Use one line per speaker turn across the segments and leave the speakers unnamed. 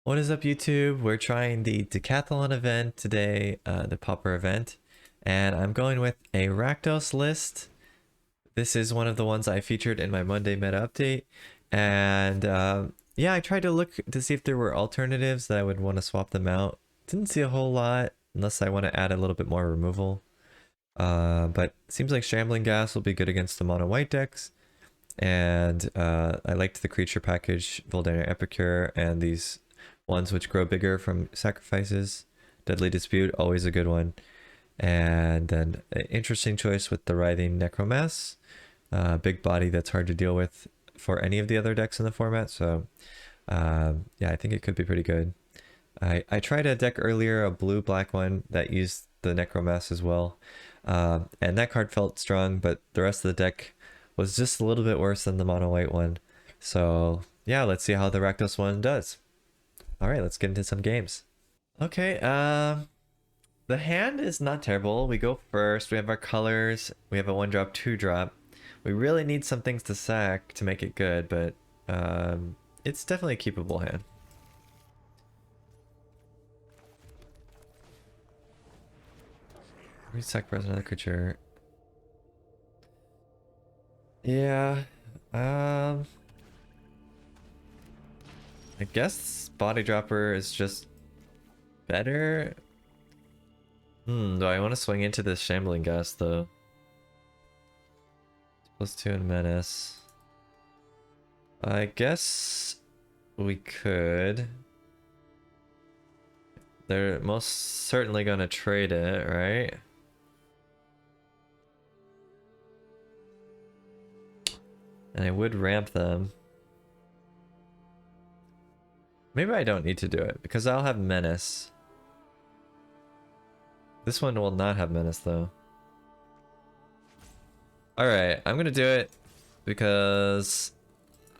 What is up, YouTube? We're trying the Decathlon event today, the Pauper event, and I'm going with a Rakdos list. This is one of the ones I featured in my Monday meta update, and yeah, I tried to look to see if there were alternatives that I would want to swap them out. Didn't see a whole lot, unless I want to add a little bit more removal. But seems like Shambling Gas will be good against the mono white decks, and I liked the creature package, Voldemort Epicure, and these ones which grow bigger from sacrifices. Deadly Dispute, always a good one. And then an interesting choice with the Writhing Necromass. Big body that's hard to deal with for any of the other decks in the format. So yeah, I think it could be pretty good. I tried a deck earlier, a blue-black one that used the Necromass as well. And that card felt strong, but the rest of the deck was just a little bit worse than the mono white one. So yeah, let's see how the Rakdos one does. All right, let's get into some games. Okay, the hand is not terrible. We go first. We have our colors. We have a 1-drop, 2-drop. We really need some things to sack to make it good, but it's definitely a keepable hand. We sacrifice another creature. Yeah. I guess Body Dropper is just better. Do I want to swing into this Shambling Gas though? +2 and Menace. I guess we could. They're most certainly gonna trade it, right? And I would ramp them. Maybe I don't need to do it because I'll have Menace. This one will not have Menace though. Alright, I'm gonna do it because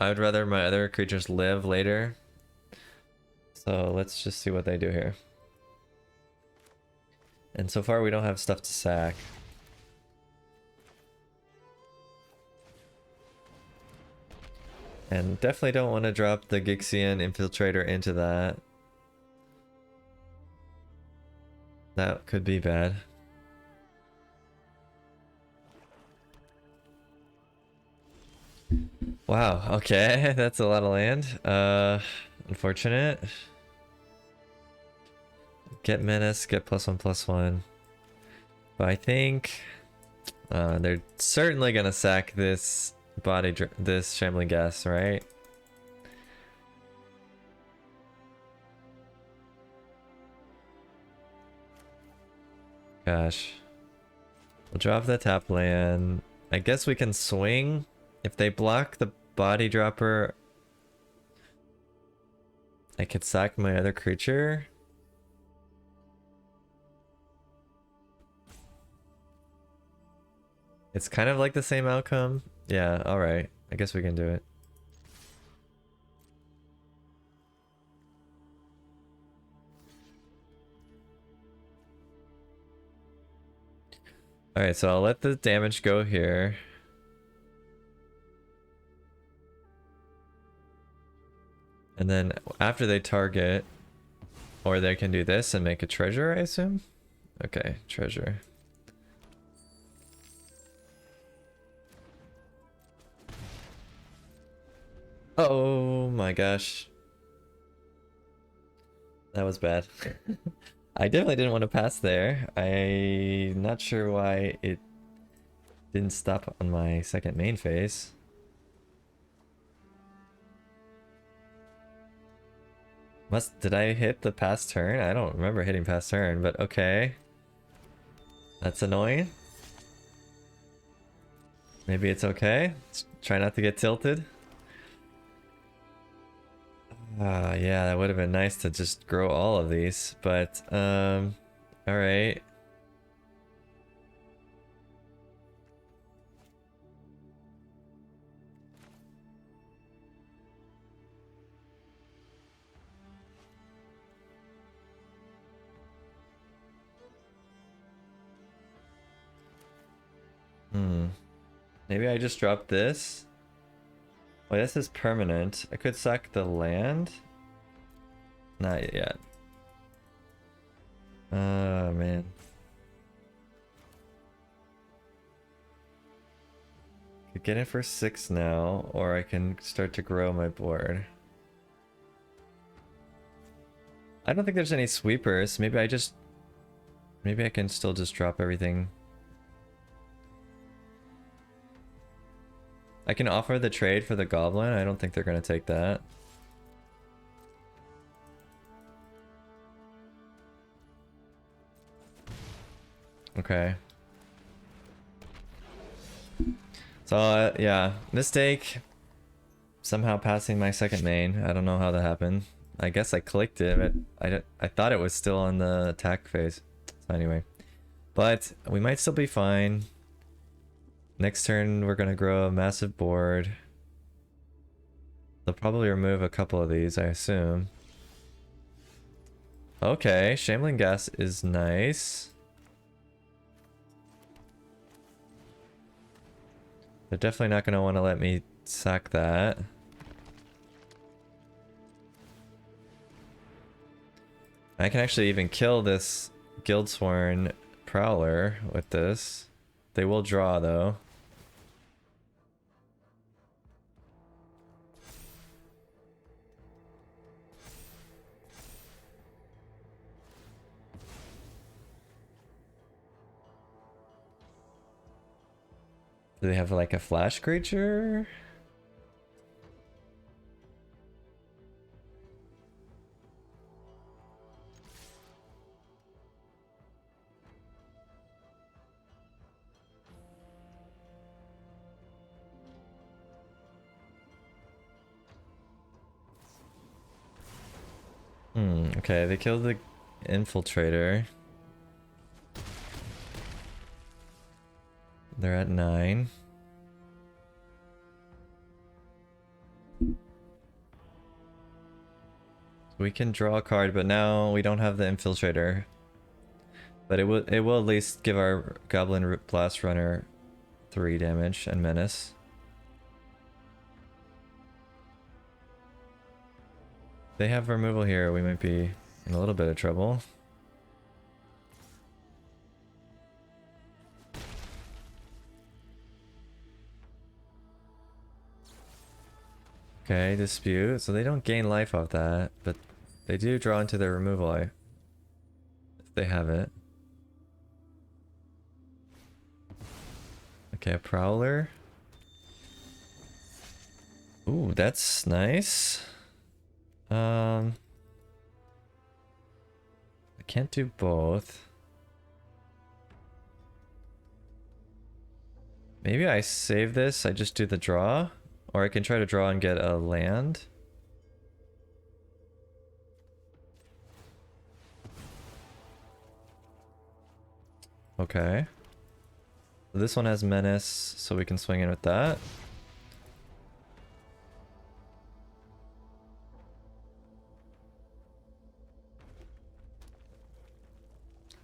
I would rather my other creatures live later. So let's just see what they do here. And so far we don't have stuff to sack. And definitely don't want to drop the Gixian Infiltrator into that. That could be bad. Wow, okay, that's a lot of land. Unfortunate. Get Menace, get +1/+1. But I think they're certainly gonna sack this this Shambling Gas, right? Gosh. We'll drop the tap land. I guess we can swing. If they block the Body Dropper, I could sack my other creature. It's kind of like the same outcome. Yeah, alright. I guess we can do it. Alright, so I'll let the damage go here. And then after they target, or they can do this and make a treasure, I assume? Okay, treasure. Oh my gosh. That was bad. I definitely didn't want to pass there. I'm not sure why it didn't stop on my second main phase. Did I hit the pass turn? I don't remember hitting pass turn, but okay. That's annoying. Maybe it's okay. Let's try not to get tilted. Yeah, that would have been nice to just grow all of these, but alright. Maybe I just dropped this. Wait, this is permanent. I could sack the land. Not yet. Oh, man. Could get it for 6 now, or I can start to grow my board. I don't think there's any sweepers. Maybe I can still just drop everything. I can offer the trade for the goblin. I don't think they're gonna take that. Okay. So, yeah. Mistake. Somehow passing my second main. I don't know how that happened. I guess I clicked it, but I thought it was still on the attack phase. So anyway. But we might still be fine. Next turn, we're gonna grow a massive board. They'll probably remove a couple of these, I assume. Okay, Shambling Gas is nice. They're definitely not gonna want to let me sack that. I can actually even kill this Guildsworn Prowler with this. They will draw though. Do they have like a flash creature? Okay, they killed the infiltrator. They're at 9. We can draw a card, but now we don't have the infiltrator. But it will at least give our Goblin Blast Runner 3 damage and menace. If they have removal here, we might be in a little bit of trouble. Okay, dispute. So they don't gain life off that, but they do draw into their removal if they have it. Okay, a Prowler. Ooh, that's nice. I can't do both. Maybe I save this, I just do the draw. Or I can try to draw and get a land. Okay. This one has menace, so we can swing in with that.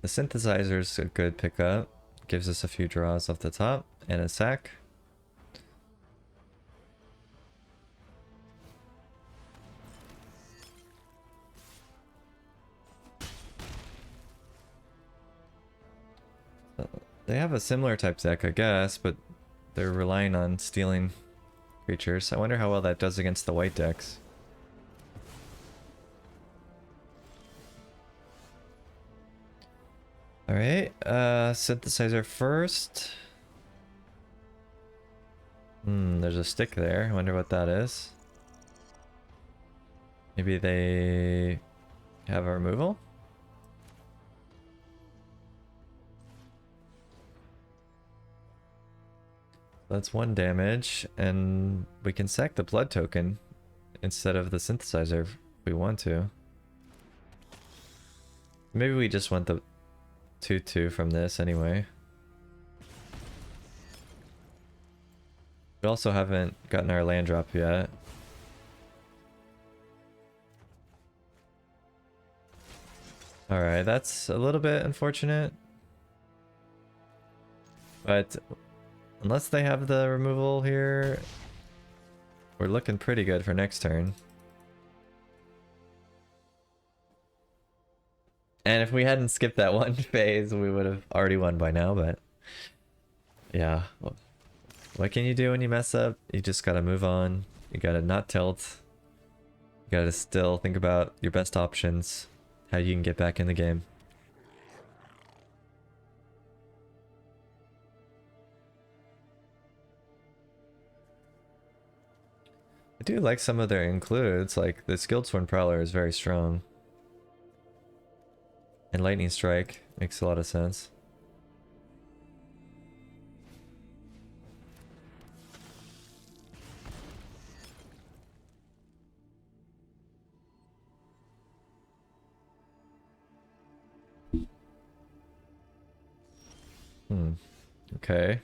The synthesizer's a good pickup. Gives us a few draws off the top and a sack. They have a similar type deck, I guess, but they're relying on stealing creatures. I wonder how well that does against the white decks. Alright, synthesizer first. There's a stick there. I wonder what that is. Maybe they have a removal? That's 1 damage, and we can sack the blood token instead of the synthesizer if we want to. Maybe we just want the 2/2 from this anyway. We also haven't gotten our land drop yet. Alright, that's a little bit unfortunate. But unless they have the removal here, we're looking pretty good for next turn. And if we hadn't skipped that one phase, we would have already won by now, but yeah. What can you do when you mess up? You just gotta move on. You gotta not tilt. You gotta still think about your best options, how you can get back in the game. I do like some of their includes, like the Skilled Prowler is very strong. And Lightning Strike makes a lot of sense. Okay.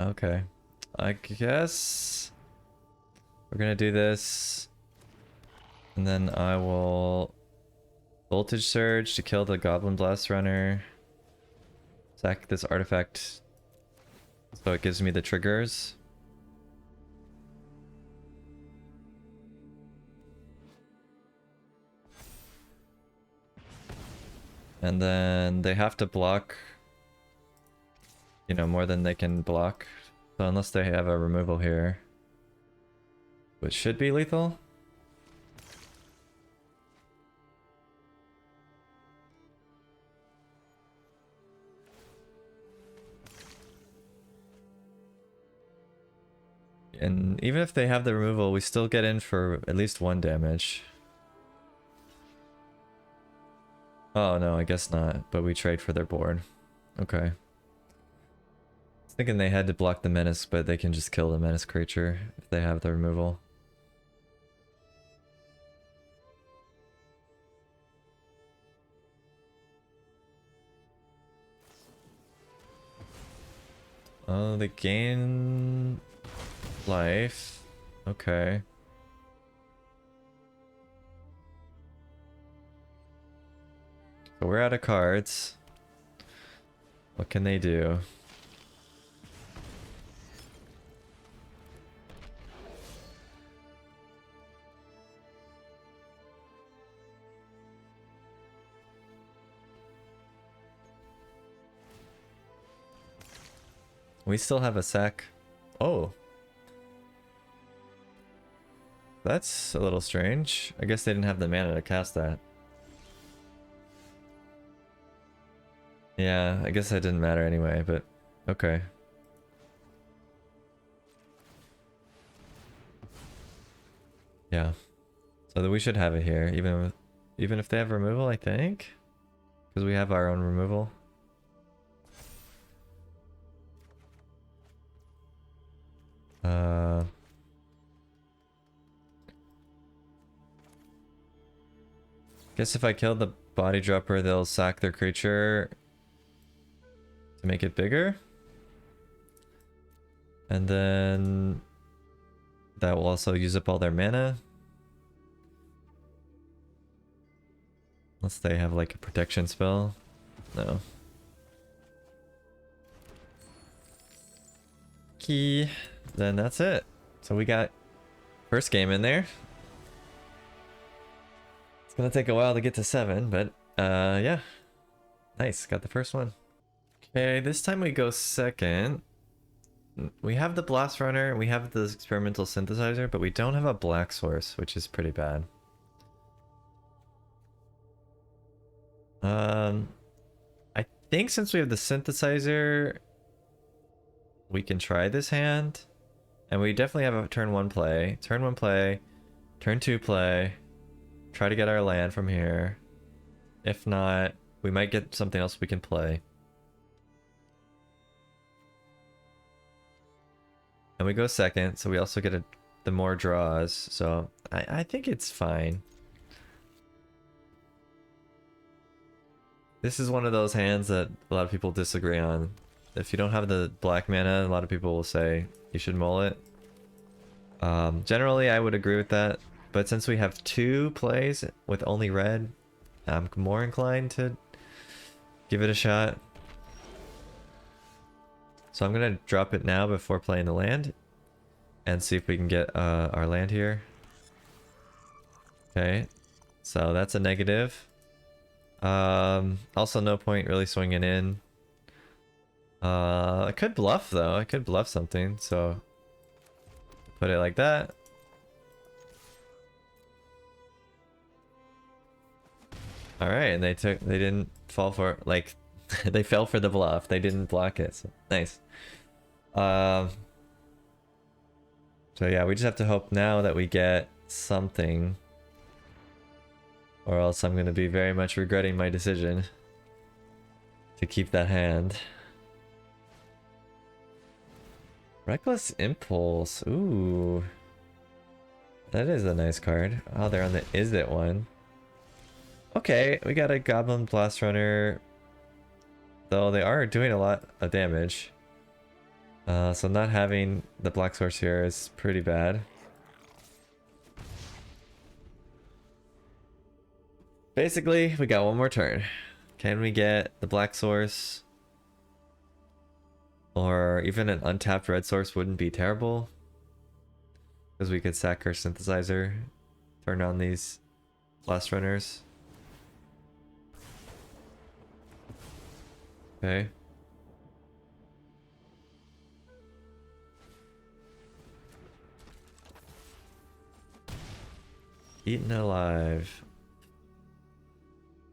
Okay. I guess we're gonna do this. And then I will Voltage Surge to kill the Goblin Blast Runner. Sack this artifact so it gives me the triggers. And then they have to block, you know, more than they can block. So unless they have a removal here, which should be lethal. And even if they have the removal, we still get in for at least 1 damage. Oh no, I guess not, but we trade for their board. Okay. I was thinking they had to block the menace, but they can just kill the menace creature if they have the removal. Oh, they gain life. Okay. So we're out of cards. What can they do? We still have a sack. Oh. That's a little strange. I guess they didn't have the mana to cast that. Yeah, I guess that didn't matter anyway, but okay. Yeah. So we should have it here, even if they have removal, I think. Because we have our own removal. Guess if I kill the body dropper, they'll sack their creature to make it bigger. And then that will also use up all their mana. Unless they have like a protection spell. No. Key. Then that's it. So we got first game in there. It's gonna take a while to get to 7, but yeah. Nice, got the first one. Okay, this time we go second. We have the Blast Runner, we have the Experimental Synthesizer, but we don't have a Black Source, which is pretty bad. I think since we have the Synthesizer, we can try this hand. And we definitely have a turn 1 play. Turn 1 play, turn 2 play. Try to get our land from here. If not, we might get something else we can play. And we go second, so we also get a the more draws. So I think it's fine. This is one of those hands that a lot of people disagree on. If you don't have the black mana, a lot of people will say you should mull it. Generally, I would agree with that. But since we have 2 plays with only red, I'm more inclined to give it a shot. So I'm gonna drop it now before playing the land and see if we can get our land here. Okay, so that's a negative. Also no point really swinging in. I could bluff though. I could bluff something, so put it like that. All right, and they didn't fall for, like, they fell for the bluff. They didn't block it. So nice. So yeah, we just have to hope now that we get something, or else I'm gonna be very much regretting my decision to keep that hand. Reckless Impulse. Ooh. That is a nice card. Oh, they're on the Is It one. Okay, we got a Goblin Blast Runner. Though they are doing a lot of damage. So not having the black source here is pretty bad. Basically, we got one more turn. Can we get the black source? Or even an untapped red source wouldn't be terrible. Because we could sack our synthesizer, turn on these blast runners. Okay. Eaten alive.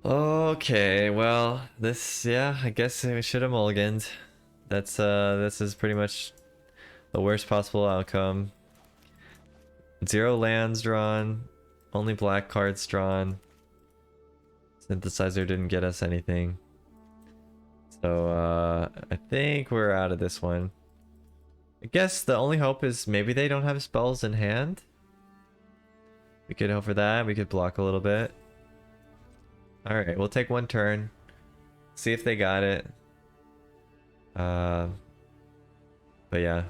Okay, well, this, yeah, I guess we should have mulliganed. That's, this is pretty much the worst possible outcome. 0 lands drawn, only black cards drawn. Synthesizer didn't get us anything. So, I think we're out of this one. I guess the only hope is maybe they don't have spells in hand. We could hope for that. We could block a little bit. Alright, we'll take one turn. See if they got it. But yeah.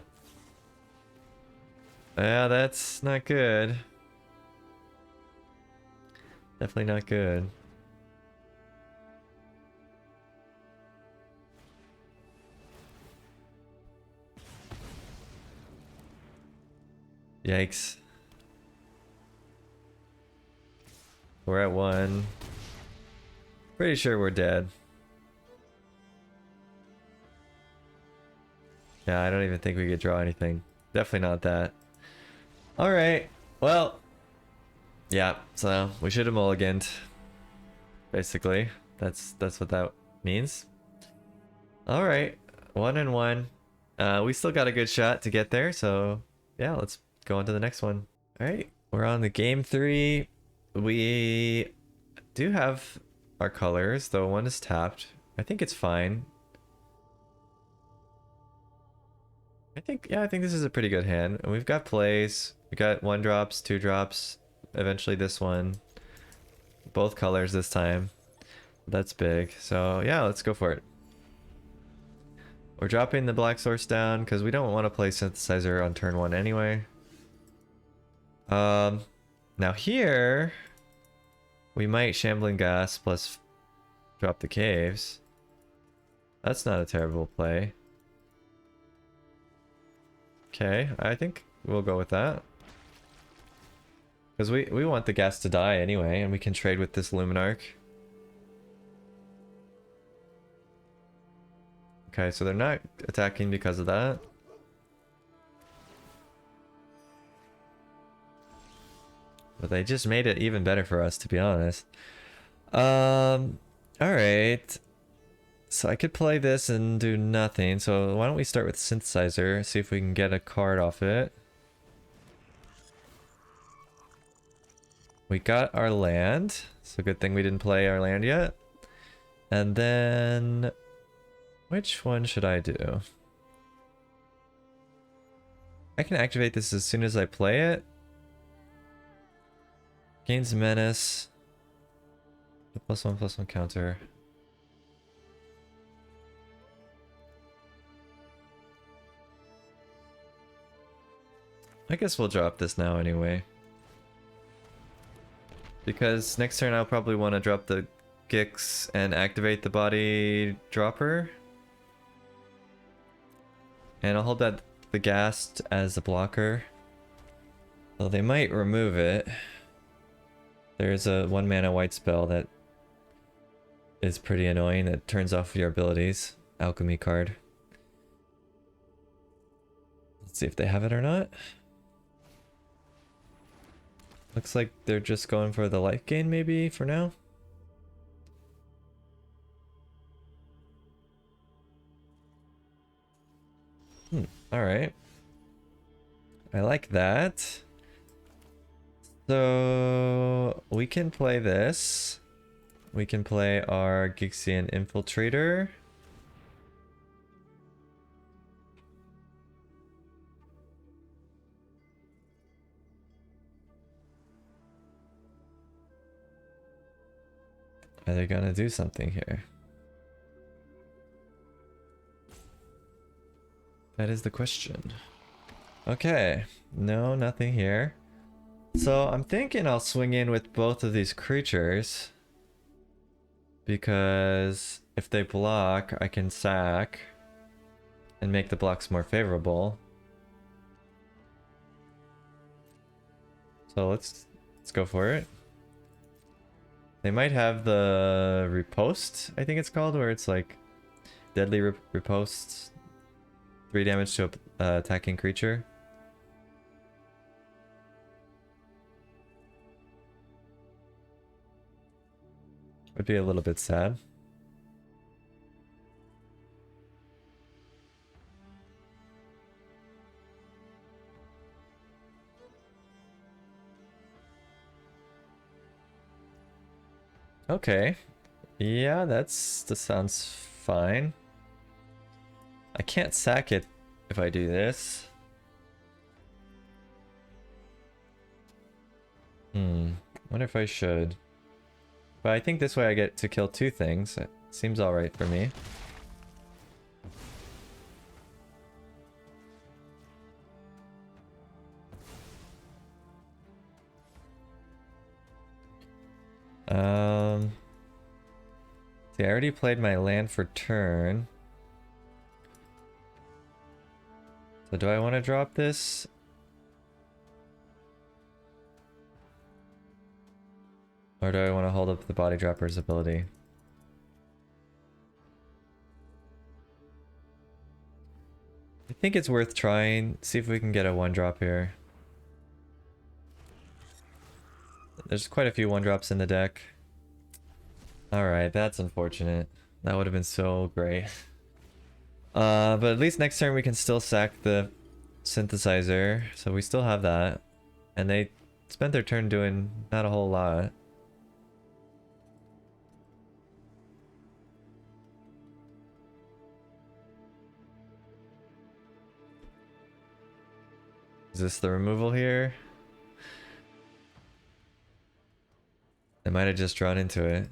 Yeah, that's not good. Definitely not good. Yikes. We're at 1. Pretty sure we're dead. Yeah, I don't even think we could draw anything. Definitely not that. Alright, well. Yeah, so we should have mulliganed. Basically. That's what that means. Alright, 1 and 1. We still got a good shot to get there, so yeah, let's go on to the next one. Alright, we're on the game 3. We do have our colors, though one is tapped. I think it's fine. I think this is a pretty good hand. And we've got plays. We got 1 drops, 2 drops, eventually this one. Both colors this time. That's big. So yeah, let's go for it. We're dropping the black source down because we don't want to play synthesizer on turn 1 anyway. Now here we might Shambling Gas plus drop the caves. That's not a terrible play. Okay, I think we'll go with that. Because we want the gas to die anyway, and we can trade with this Luminarch. Okay, so they're not attacking because of that. But they just made it even better for us, to be honest. Alright. So I could play this and do nothing. So why don't we start with Synthesizer, see if we can get a card off it. We got our land. So good thing we didn't play our land yet. And then which one should I do? I can activate this as soon as I play it. Gains menace. +1/+1 counter. I guess we'll drop this now anyway. Because next turn I'll probably want to drop the Gix and activate the body dropper. And I'll hold that the Ghast as a blocker. Though they might remove it. There's a 1 mana white spell that is pretty annoying that turns off your abilities. Alchemy card. Let's see if they have it or not. Looks like they're just going for the life gain maybe for now. Alright. I like that. So we can play this. We can play our Gixian Infiltrator. Are they gonna do something here? That is the question. Okay, no, nothing here. So I'm thinking I'll swing in with both of these creatures. Because if they block, I can sack and make the blocks more favorable. So let's go for it. They might have the riposte, I think it's called, where it's like deadly riposte, 3 damage to a attacking creature. Would be a little bit sad. Okay. Yeah, that sounds fine. I can't sack it if I do this. Wonder if I should. But I think this way I get to kill 2 things. It seems alright for me. See, I already played my land for turn. So do I want to drop this? Or do I want to hold up the body dropper's ability? I think it's worth trying. See if we can get a 1-drop here. There's quite a few 1-drops in the deck. Alright, that's unfortunate. That would have been so great. But at least next turn we can still sack the synthesizer. So we still have that. And they spent their turn doing not a whole lot. Is this the removal here? I might have just drawn into it.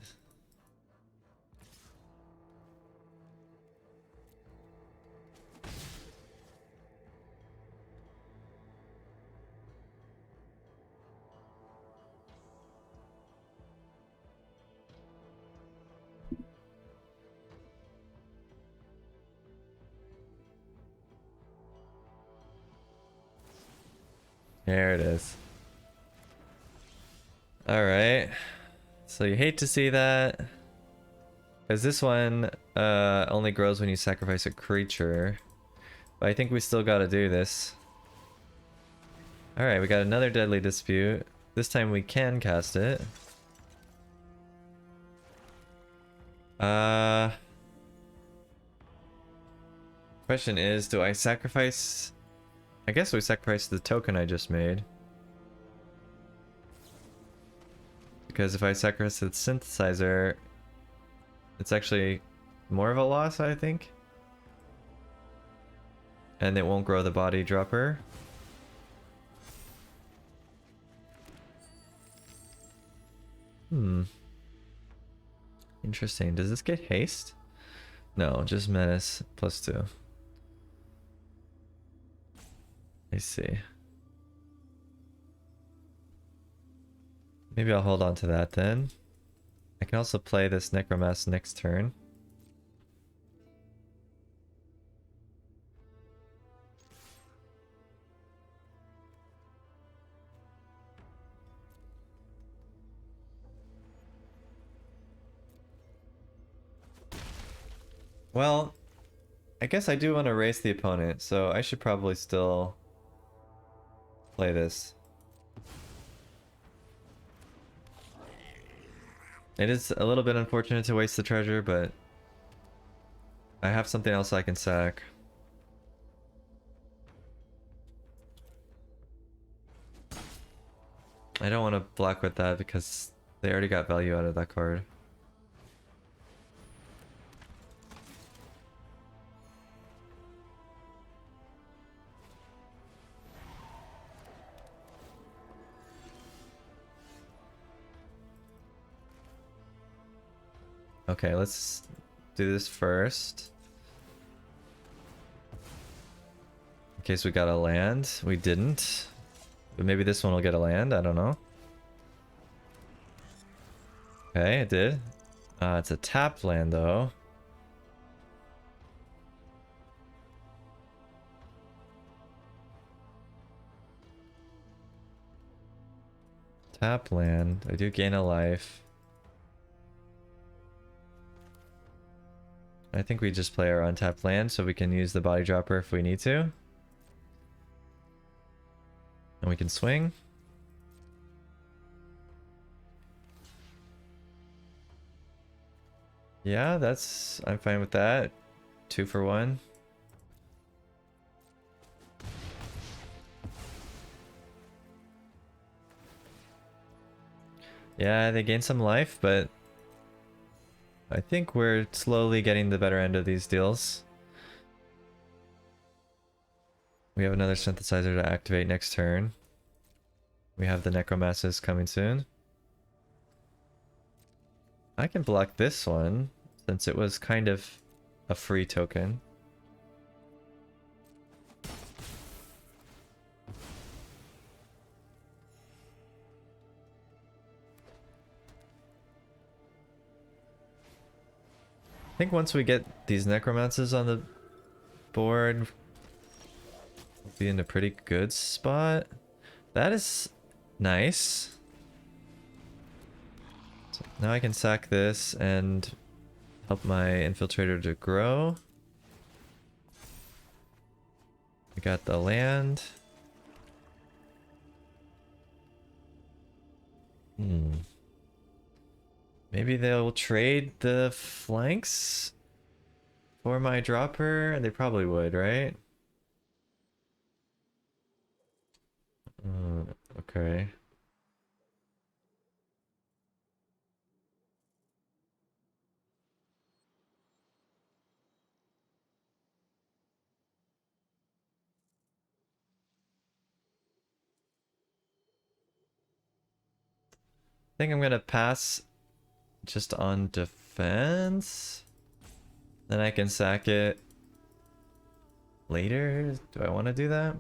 There it is. Alright. So you hate to see that. Because this one only grows when you sacrifice a creature. But I think we still gotta do this. Alright, we got another Deadly Dispute. This time we can cast it. Question is, do I sacrifice... I guess we sacrifice the token I just made. Because if I sacrifice the synthesizer, it's actually more of a loss, I think. And it won't grow the body dropper. Hmm. Interesting. Does this get haste? No, just menace +2. I see. Maybe I'll hold on to that then. I can also play this Necromass next turn. Well, I guess I do want to race the opponent, so I should probably still play this. It is a little bit unfortunate to waste the treasure, but I have something else I can sack. I don't want to block with that because they already got value out of that card. Okay, let's do this first. In case we got a land. We didn't. But maybe this one will get a land, I don't know. Okay, it did. It's a tapped land though. Tap land. I do gain a life. I think we just play our untapped land so we can use the body dropper if we need to. And we can swing. Yeah, I'm fine with that. 2 for 1. Yeah, they gain some life, but I think we're slowly getting the better end of these deals. We have another synthesizer to activate next turn. We have the necromasses coming soon. I can block this one since it was kind of a free token. I think once we get these necromances on the board, we'll be in a pretty good spot. That is nice. So now I can sack this and help my infiltrator to grow. We got the land. Maybe they'll trade the flanks for my dropper. They probably would, right? Okay. I think I'm gonna pass just on defense. Then I can sack it later. Do I want to do that?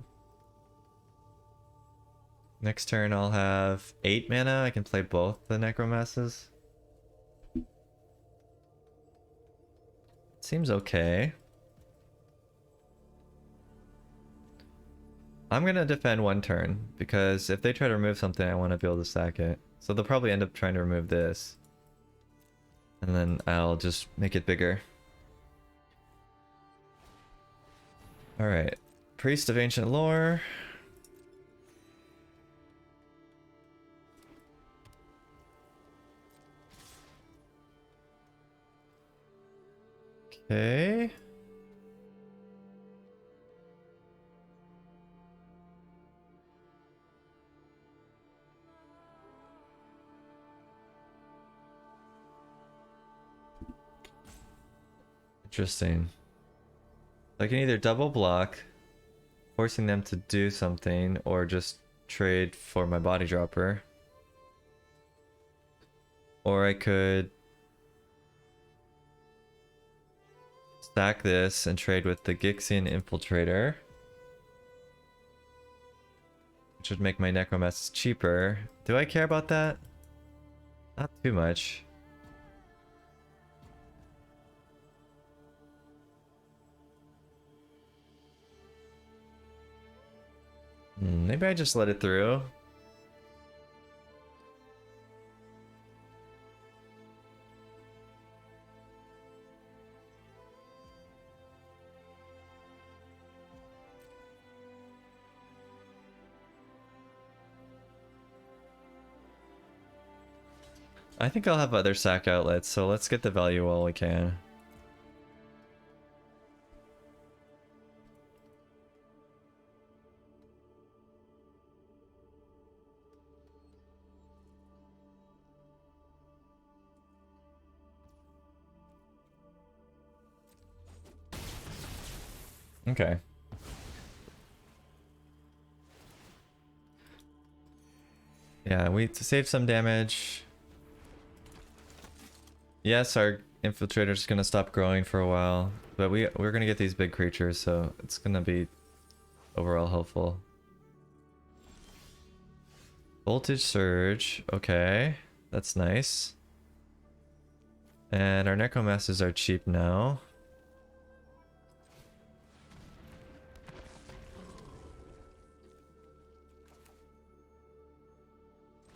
Next turn I'll have 8 mana. I can play both the necromasses. Seems okay. I'm gonna defend 1 turn because if they try to remove something, I want to be able to sack it. So they'll probably end up trying to remove this. And then I'll just make it bigger. Alright. Priest of Ancient Lore. Okay. Interesting. I can either double block, forcing them to do something, or just trade for my body dropper. Or I could stack this and trade with the Gixian Infiltrator, which would make my Necromass cheaper. Do I care about that? Not too much. Maybe I just let it through. I think I'll have other sack outlets, so let's get the value while we can. Okay. Yeah, we saved some damage. Yes, our infiltrator's gonna stop growing for a while, but we're gonna get these big creatures, so it's gonna be overall helpful. Voltage surge, okay, that's nice. And our necromasters are cheap now.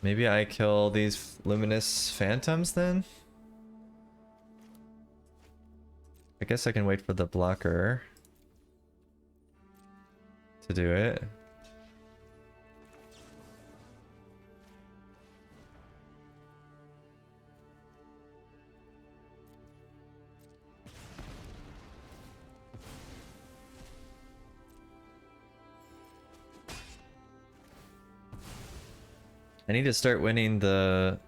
Maybe I kill these luminous phantoms then? I guess I can wait for the blocker to do it. I need to start winning the,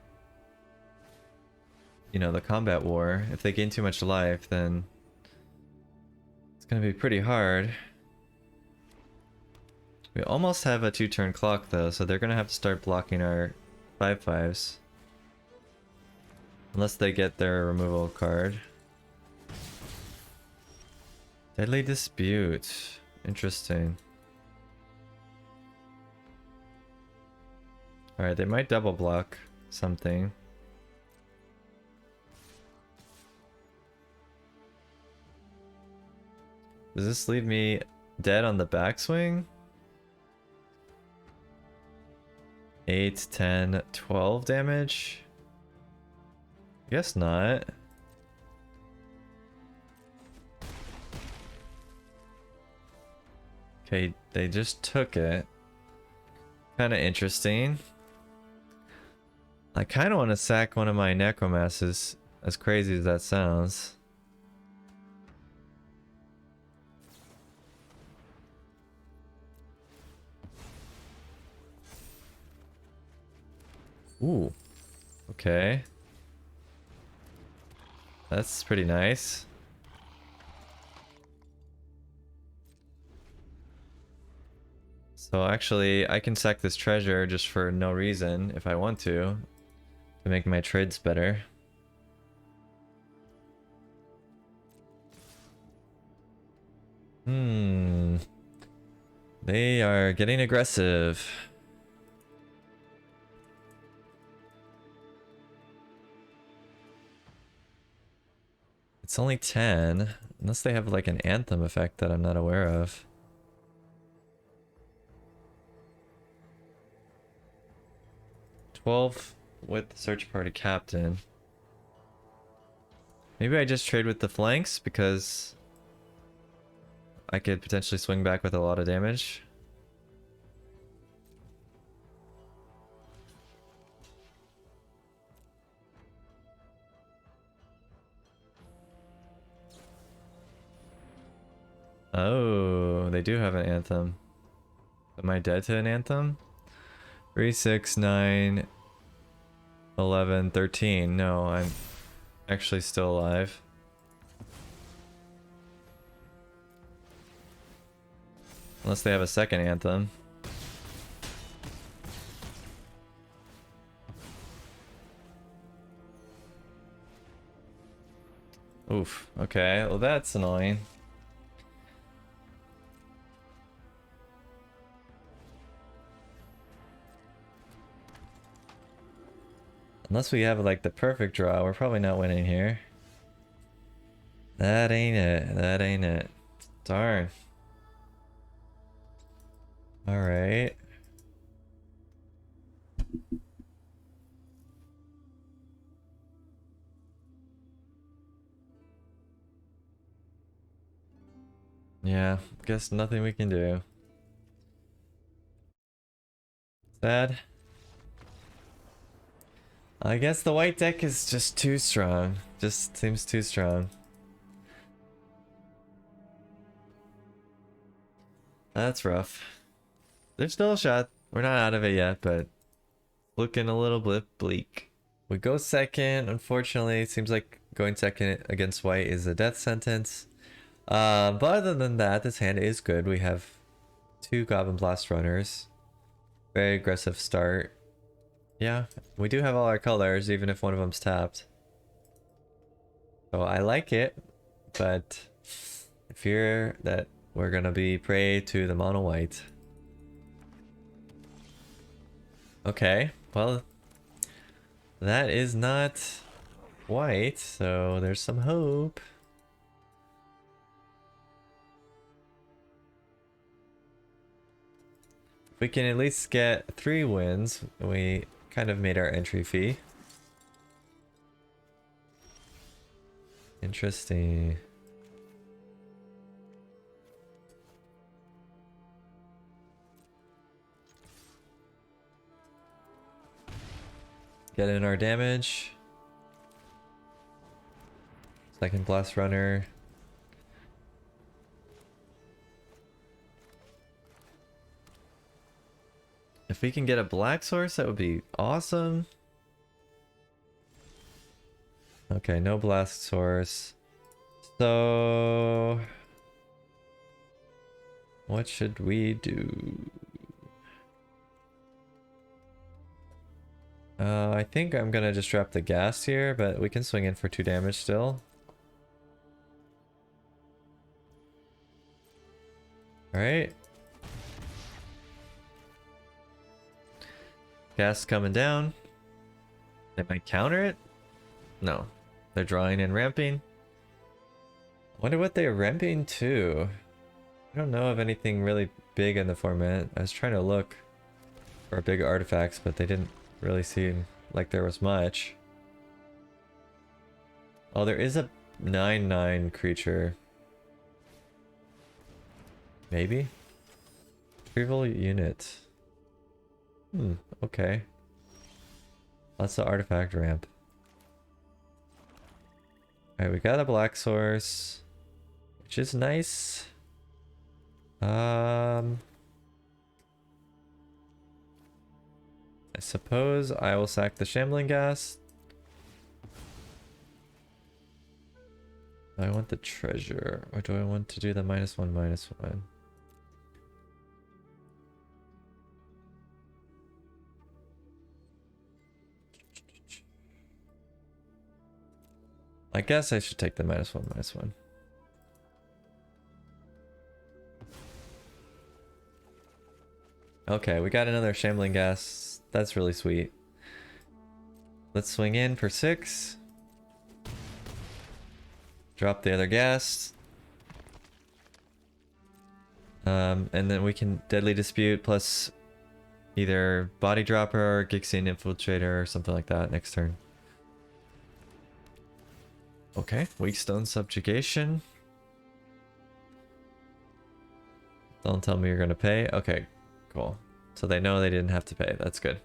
you know, the combat war. If they gain too much life, then it's gonna be pretty hard. We almost have a 2-turn clock though, so they're gonna have to start blocking our 5/5s. Unless they get their removal card. Deadly Dispute. Interesting. Alright, they might double block something. Does this leave me dead on the backswing? 8, 10, 12 damage? Guess not. Okay, they just took it. Kind of interesting. I kind of want to sack one of my necromancers, as crazy as that sounds. Ooh. Okay. That's pretty nice. So actually, I can sack this treasure just for no reason if I want to make my trades better. They are getting aggressive. It's only 10, unless they have like an anthem effect that I'm not aware of. $12 with the search party captain. Maybe I just trade with the flanks because I could potentially swing back with a lot of damage. Oh, they do have an anthem. Am I dead to an anthem? 3, 6, 9, 11, 13. No, I'm actually still alive. Unless they have a second anthem. Okay, well that's annoying. Unless we have like the perfect draw, we're probably not winning here. That ain't it. That ain't it. Darn. Alright. Yeah, guess nothing we can do. Sad. I guess the white deck is just too strong. Just seems too strong. That's rough. There's still a shot. We're not out of it yet, but looking a little bit bleak. We go second. Unfortunately, it seems like going second against white is a death sentence. But other than that, this hand is good. We have 2 Goblin Blast runners. Very aggressive start. Yeah, we do have all our colors, even if one of them's tapped. So I like it, but I fear that we're gonna be prey to the mono white. Okay, well, that is not white, so there's some hope. If we can at least get 3 wins, we kind of made our entry fee. Interesting. Get in our damage. Second blast runner. If we can get a black source, that would be awesome. Okay, no blast source. So what should we do? I think I'm gonna just drop the gas here, but we can swing in for 2 damage still. Alright. Gas coming down. They might counter it? No. They're drawing and ramping. Wonder what they're ramping to. I don't know of anything really big in the format. I was trying to look for big artifacts, but they didn't really seem like there was much. Oh, there is a 9/9 creature. Maybe? Retrieval unit. Okay. That's the artifact ramp. Alright, we got a black source, which is nice. I suppose I will sack the shambling gas. Do I want the treasure, or do I want to do the -1/-1? I guess I should take the -1/-1. Okay, we got another shambling gas. That's really sweet. Let's swing in for 6. Drop the other gas. And then we can Deadly Dispute plus either Body Dropper or Gixian Infiltrator or something like that next turn. Okay, Weak Stone Subjugation. Don't tell me you're gonna pay. Okay, cool. So they know they didn't have to pay. That's good.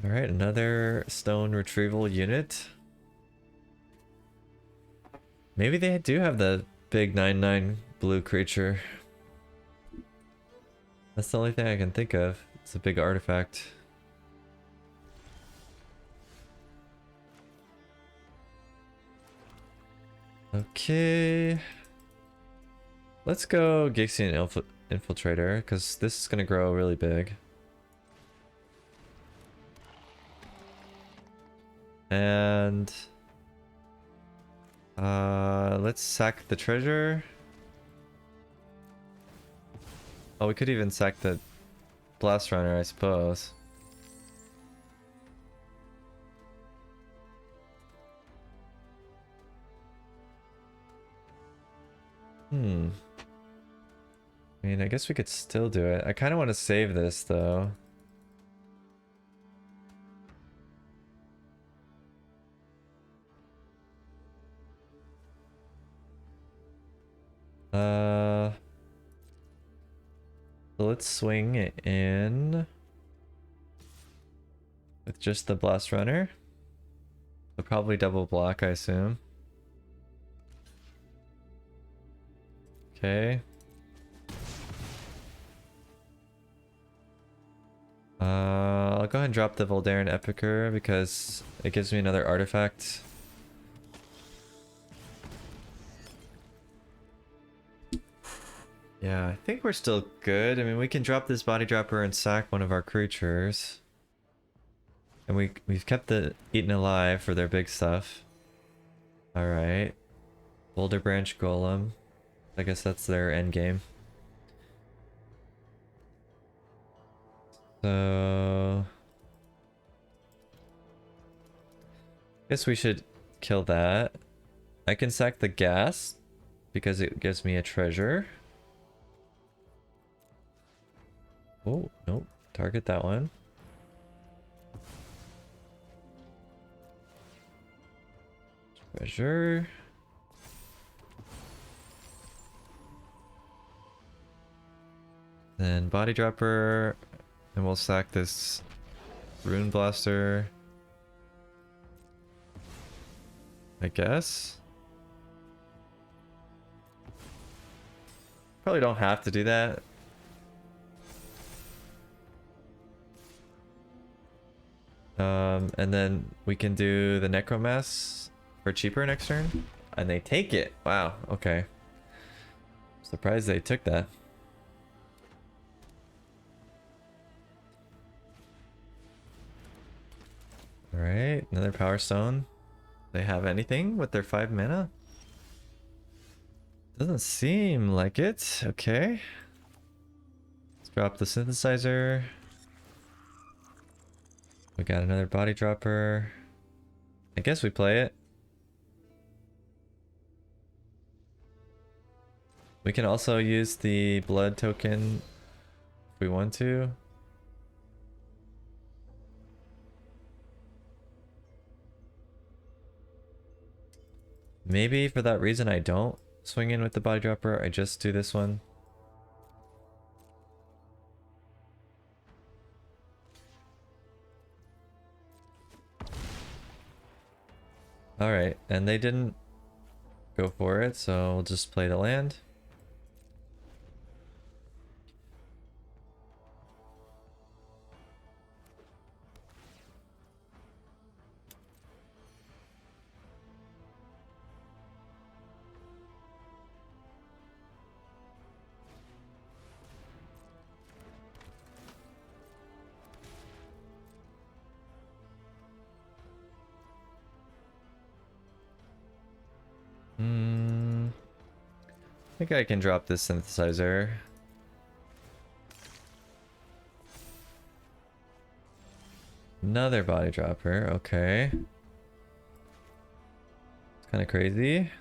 Alright, another stone retrieval unit. Maybe they do have the big 9/9 blue creature. That's the only thing I can think of. It's a big artifact. Okay. Let's go Gixian Infiltrator, because this is going to grow really big. And let's sack the treasure. Oh, we could even sack the blast runner, I suppose. I mean, I guess we could still do it. I kind of want to save this, though. So let's swing it in with just the blast runner. So probably double block, I assume. Okay. I'll go ahead and drop the Voldaren Epicure because it gives me another artifact. Yeah, I think we're still good. I mean, we can drop this body dropper and sack one of our creatures. And we've kept the Eaten alive for their big stuff. Alright. Boulder Branch Golem. I guess that's their end game. So guess we should kill that. I can sack the gas because it gives me a treasure. Oh, nope. Target that one. Treasure. Then body dropper. And we'll sack this rune blaster. I guess. Probably don't have to do that. And then we can do the Necromass for cheaper next turn. And they take it. Wow, okay. Surprised they took that. Alright, another Power Stone. They have anything with their 5 mana? Doesn't seem like it. Okay. Let's drop the synthesizer. We got another body dropper. I guess we play it. We can also use the blood token if we want to. Maybe for that reason I don't swing in with the body dropper. I just do this one. Alright, and they didn't go for it, so we'll just play the land. I think I can drop this synthesizer. Another body dropper, okay. It's kind of crazy.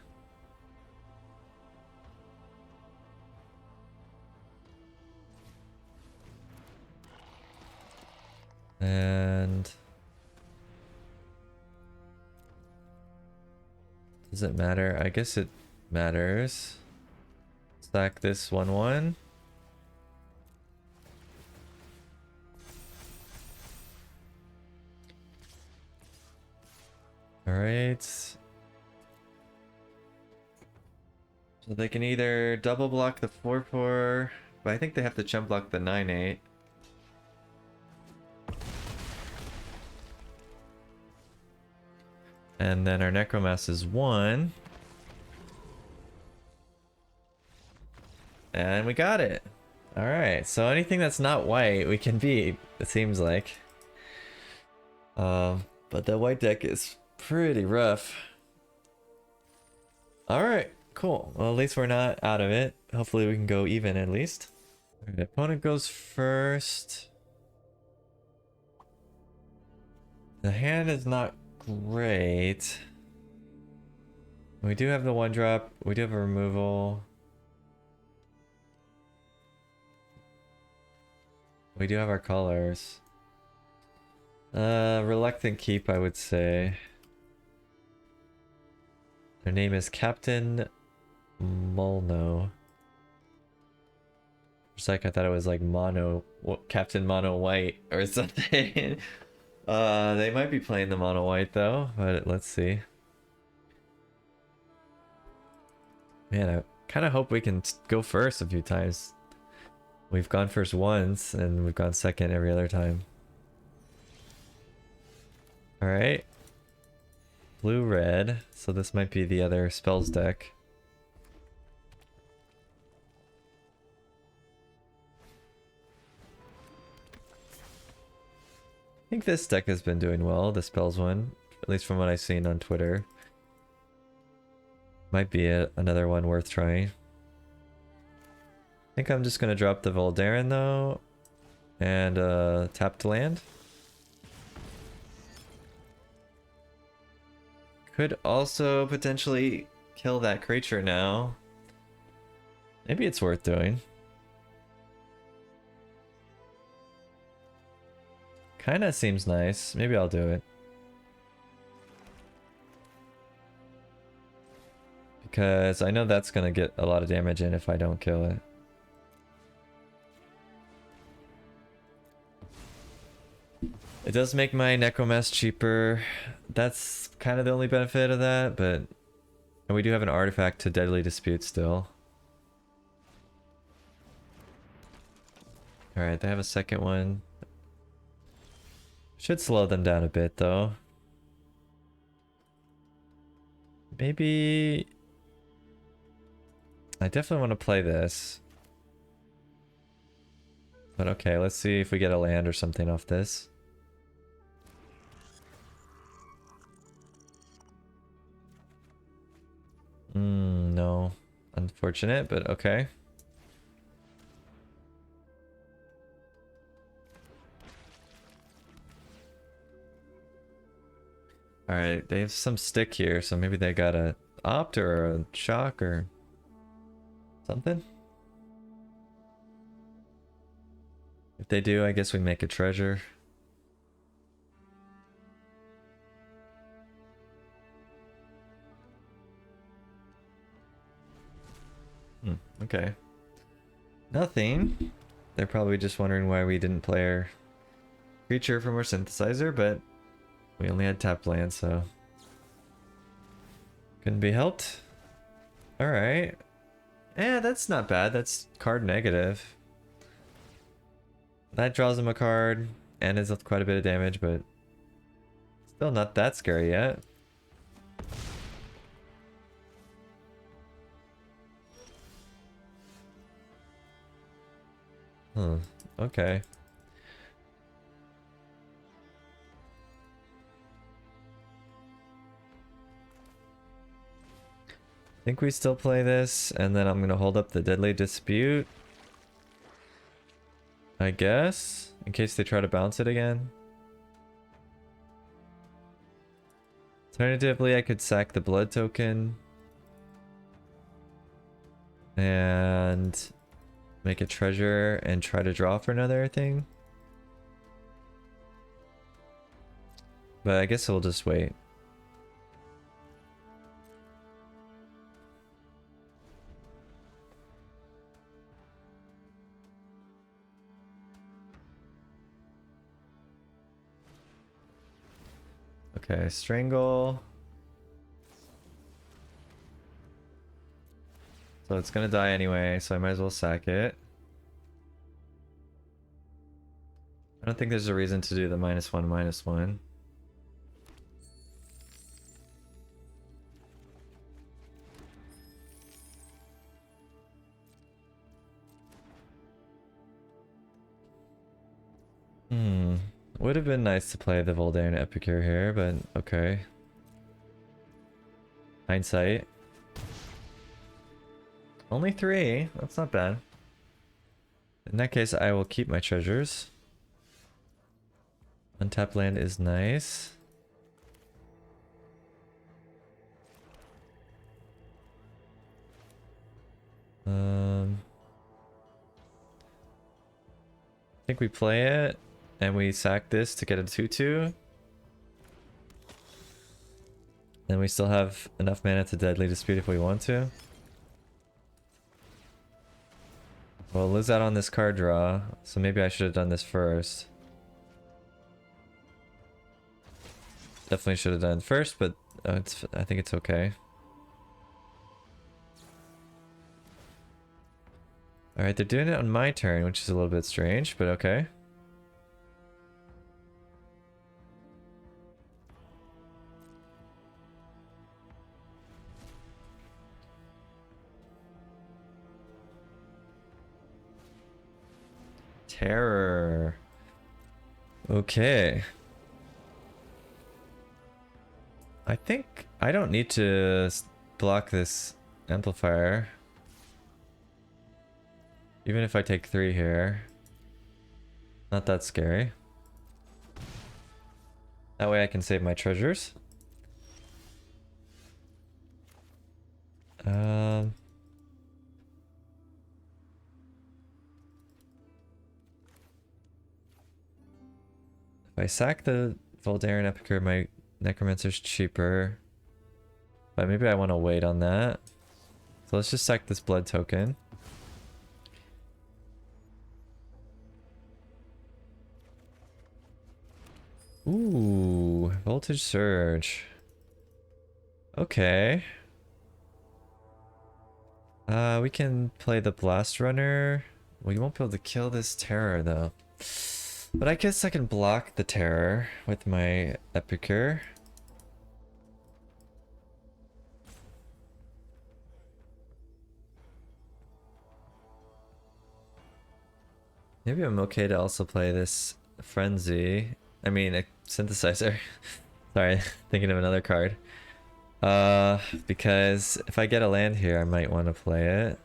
And does it matter? I guess it matters. Stack this 1/1. Alright. So they can either double block the 4/4, but I think they have to chump block the 9/8. And then our Necromass is 1. And we got it. Alright, so anything that's not white we can beat, it seems like. But But the white deck is pretty rough. Alright, cool. Well, at least we're not out of it. Hopefully we can go even at least. Alright, opponent goes first. The hand is not great. We do have the one drop. We do have a removal. We do have our colors. Reluctant keep, I would say. Their name is Captain Molno. For a sec, I thought it was like Captain Mono White or something. They might be playing the Mono White though, but let's see. Man, I kind of hope we can go first a few times. We've gone first once, and we've gone second every other time. Alright. Blue-red, so this might be the other spells deck. I think this deck has been doing well, the spells one, at least from what I've seen on Twitter. Might be another one worth trying. I think I'm just gonna drop the Voldaren though, and tap to land. Could also potentially kill that creature now. Maybe it's worth doing. Kinda seems nice. Maybe I'll do it. Because I know that's gonna get a lot of damage in if I don't kill it. It does make my Necromess cheaper. That's kind of the only benefit of that, but... And we do have an artifact to Deadly Dispute still. Alright, they have a second one. Should slow them down a bit, though. Maybe... I definitely want to play this. But okay, let's see if we get a land or something off this. No. Unfortunate, but okay. Alright, they have some stick here, so maybe they got a opt or a shock or something. If they do, I guess we make a treasure. Okay. Nothing. They're probably just wondering why we didn't play our creature from our synthesizer, but we only had tapped land, so couldn't be helped. Alright. Yeah, that's not bad. That's card negative. That draws him a card and is quite a bit of damage, but still not that scary yet. Okay. I think we still play this, and then I'm gonna hold up the Deadly Dispute, I guess, in case they try to bounce it again. Alternatively, I could sack the blood token and make a treasure and try to draw for another thing. But I guess we'll just wait. Okay, strangle. So it's gonna die anyway, so I might as well sack it. I don't think there's a reason to do the -1/-1. Would have been nice to play the Voldaren Epicure here, but okay. Hindsight. Only 3, that's not bad. In that case, I will keep my treasures. Untapped land is nice. I think we play it, and we sack this to get a 2/2. And we still have enough mana to Deadly Dispute if we want to. We'll lose out on this card draw, so maybe I should have done this first. Definitely should have done it first, but I think it's okay. Alright, they're doing it on my turn, which is a little bit strange, but okay. Terror. Okay. I think I don't need to block this amplifier. Even if I take 3 here. Not that scary. That way I can save my treasures. If I sack the Voldaren Epicure, my Necromancer's cheaper. But maybe I want to wait on that. So let's just sack this blood token. Ooh, Voltage Surge. Okay. We can play the Blast Runner. We won't be able to kill this Terror though. But I guess I can block the Terror with my Epicure. Maybe I'm okay to also play this Frenzy. I mean, a Synthesizer. Sorry, thinking of another card. Because if I get a land here, I might want to play it.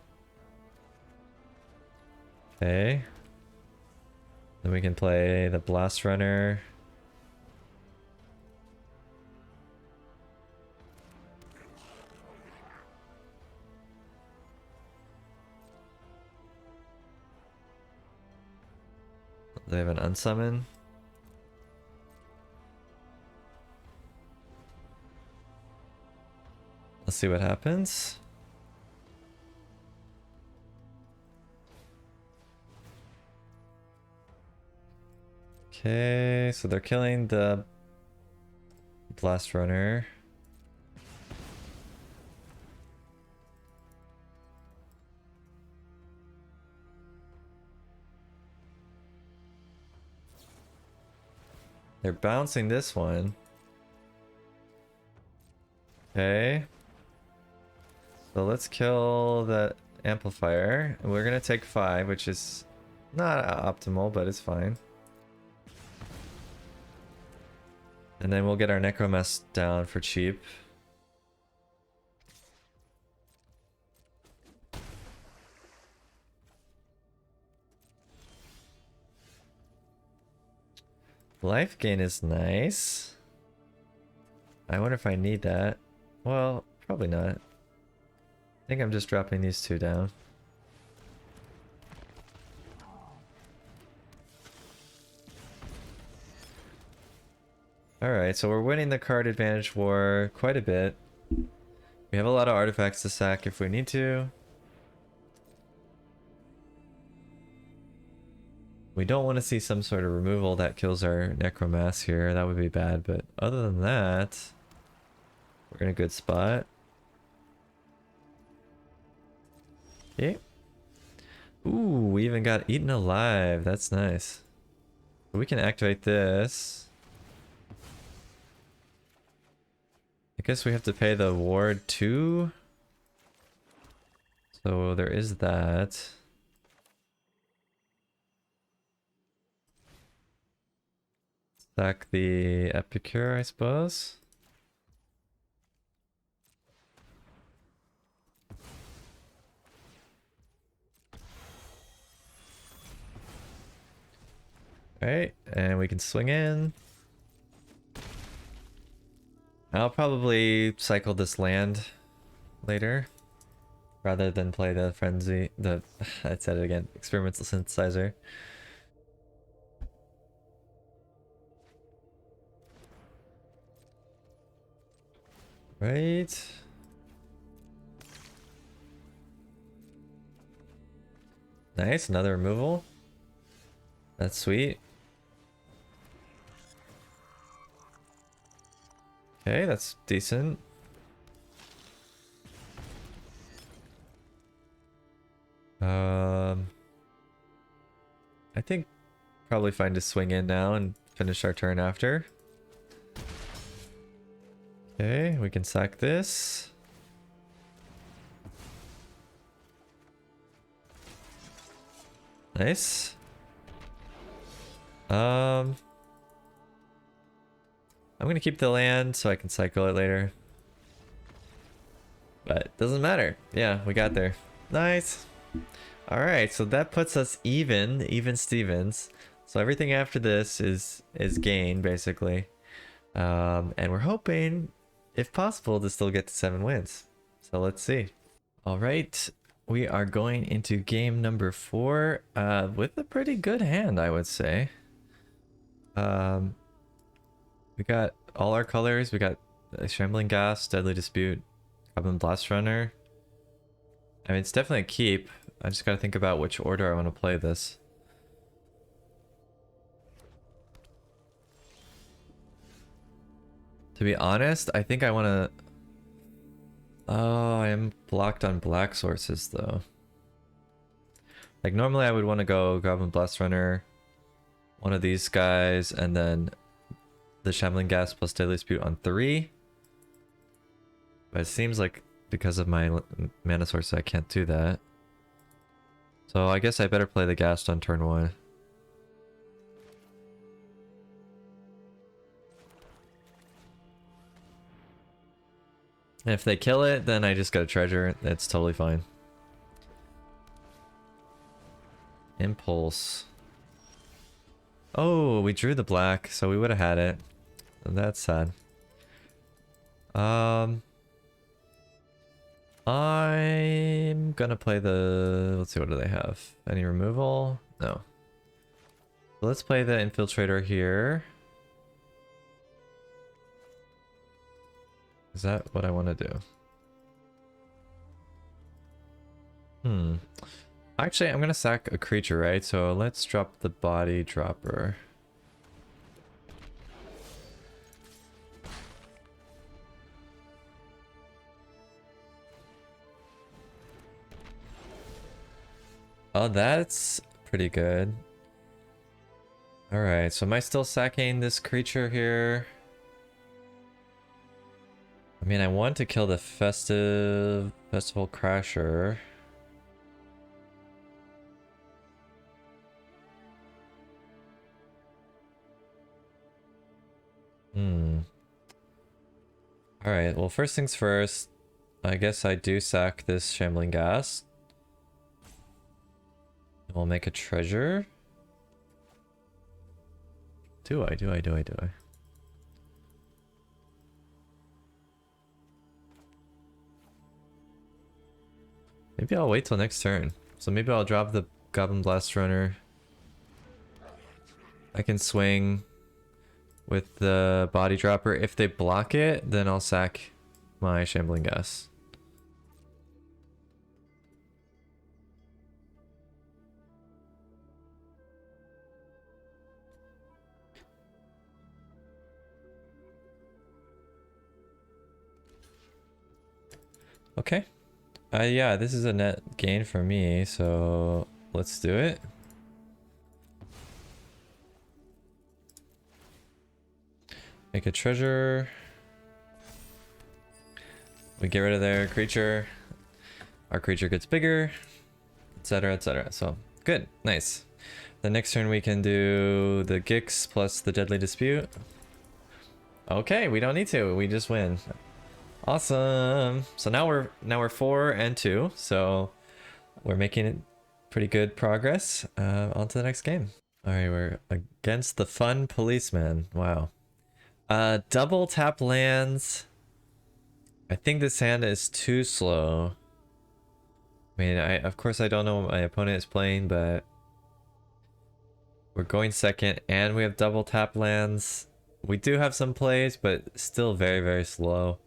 Okay. Then we can play the Blast Runner. They have an unsummon. Let's see what happens. Okay, so they're killing the Blast Runner. They're bouncing this one. Okay. So let's kill the amplifier. And we're gonna take 5, which is not optimal, but it's fine. And then we'll get our Necromess down for cheap. Life gain is nice. I wonder if I need that. Well, probably not. I think I'm just dropping these 2 down. Alright, so we're winning the card advantage war quite a bit. We have a lot of artifacts to sack if we need to. We don't want to see some sort of removal that kills our Necromass here. That would be bad, but other than that, we're in a good spot. Okay. Ooh, we even got eaten alive. That's nice. We can activate this. I guess we have to pay the ward too. So there is that. Sack the Epicure, I suppose. Alright, and we can swing in. I'll probably cycle this land later rather than play the frenzy, I said it again, experimental synthesizer. Right. Nice, another removal. That's sweet. Okay, that's decent. I think probably fine to swing in now and finish our turn after. Okay, we can sack this. Nice. I'm gonna keep the land so I can cycle it later. But doesn't matter. Yeah, we got there. Nice. Alright, so that puts us even Stevens. So everything after this is gain, basically. And we're hoping, if possible, to still get to 7 wins. So let's see. Alright, we are going into game number 4 with a pretty good hand, I would say. We got all our colors. We got Shambling Gas, Deadly Dispute, Goblin Blast Runner. I mean, it's definitely a keep. I just gotta think about which order I want to play this. To be honest, I think I want to... Oh, I am blocked on black sources though. Like normally I would want to go Goblin Blast Runner, one of these guys, and then the Shambling Gas plus Deadly Dispute on 3. But it seems like because of my mana source I can't do that. So I guess I better play the Ghast on turn 1. And if they kill it, then I just got a treasure. It's totally fine. Impulse. Oh, we drew the black, so we would have had it. That's sad. I'm gonna play the... Let's see, what do they have? Any removal? No. So let's play the Infiltrator here. Is that what I want to do? Actually, I'm gonna sack a creature, right? So let's drop the Body Dropper. Oh, that's pretty good. Alright, so am I still sacking this creature here? I mean, I want to kill the Festival Crasher. Alright, well, first things first. I guess I do sack this Shambling Gas. We'll make a treasure. Do I? Maybe I'll wait till next turn. So maybe I'll drop the Goblin Blast Runner. I can swing with the Body Dropper. If they block it, then I'll sack my Shambling Gas. Okay. Yeah, this is a net gain for me, so let's do it. Make a treasure. We get rid of their creature. Our creature gets bigger, etc., etc. So good, nice. The next turn we can do the Gix plus the Deadly Dispute. Okay, we don't need to. We just win. Awesome. So now we're 4 and 2. So we're making pretty good progress. On to the next game. All right, we're against the Fun Policeman. Wow. Double tap lands. I think this hand is too slow. I mean, of course I don't know what my opponent is playing, but we're going second and we have double tap lands. We do have some plays, but still very, very slow.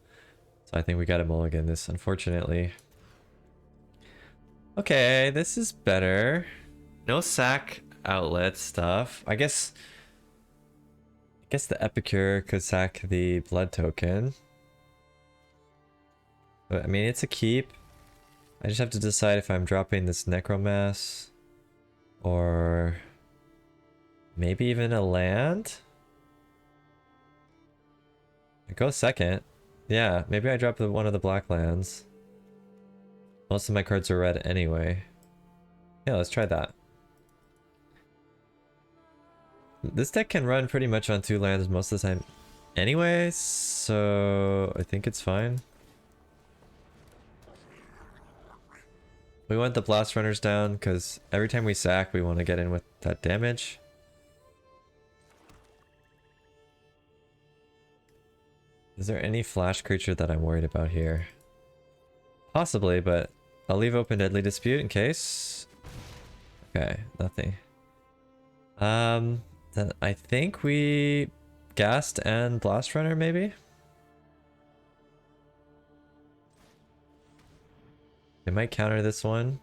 So I think we gotta mulligan this, unfortunately. Okay, this is better. No sack outlet stuff. I guess the Epicure could sack the blood token. But I mean, it's a keep. I just have to decide if I'm dropping this Necromass or maybe even a land. I go second. Yeah, maybe I drop one of the black lands. Most of my cards are red anyway. Yeah, let's try that. This deck can run pretty much on 2 lands most of the time anyway, so I think it's fine. We want the blast runners down because every time we sack, we want to get in with that damage. Is there any flash creature that I'm worried about here? Possibly, but I'll leave open Deadly Dispute in case. Okay, nothing. Then I think we Ghast and Blast Runner maybe? They might counter this one.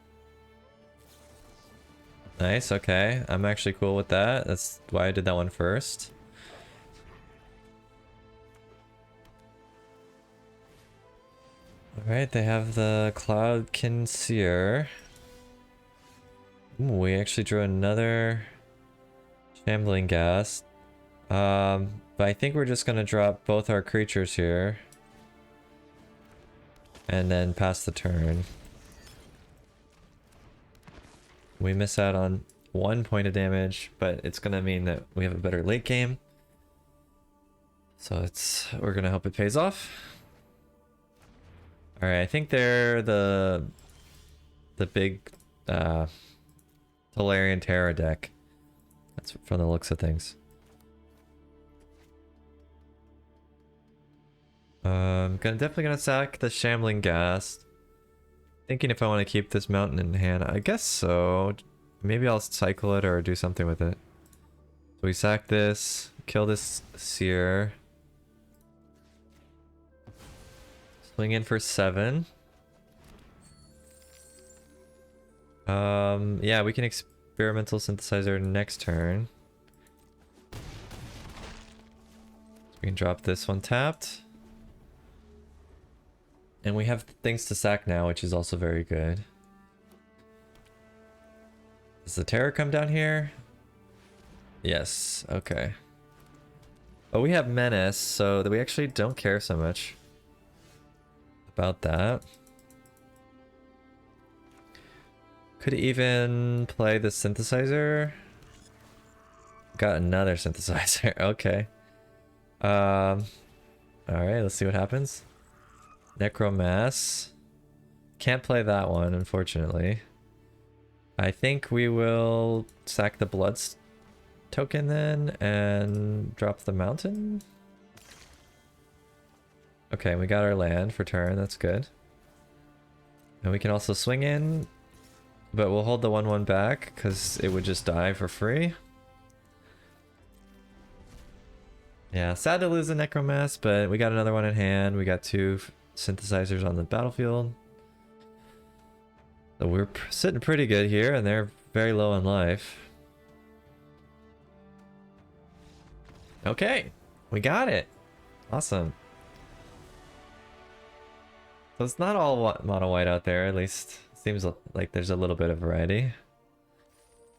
Nice, okay. I'm actually cool with that. That's why I did that one first. Alright, they have the Cloudkin Seer. Ooh, we actually drew another Shambling Ghast. But I think we're just gonna drop both our creatures here. And then pass the turn. We miss out on 1 point of damage, but it's gonna mean that we have a better late game. So we're gonna hope it pays off. Alright, I think they're the big Tolarian Terror deck. That's from the looks of things. Definitely gonna sack the Shambling Ghast. Thinking if I want to keep this mountain in hand. I guess so. Maybe I'll cycle it or do something with it. So we sack this, kill this Seer. Swing in for 7. Yeah, we can Experimental Synthesizer next turn. We can drop this one tapped. And we have things to sack now, which is also very good. Does the Terror come down here? Yes, okay. But we have Menace, so that we actually don't care so much about that. Could even play the Synthesizer. Got another Synthesizer, okay. Alright, let's see what happens. Necromass. Can't play that one, unfortunately. I think we will sack the Blood token then and drop the mountain. Okay, we got our land for turn, that's good. And we can also swing in, but we'll hold the 1/1 back because it would just die for free. Yeah, sad to lose the Necromass, but we got another one in hand. We got 2 synthesizers on the battlefield. So we're sitting pretty good here, and they're very low on life. Okay, we got it. Awesome. So it's not all mono white out there, at least seems like there's a little bit of variety.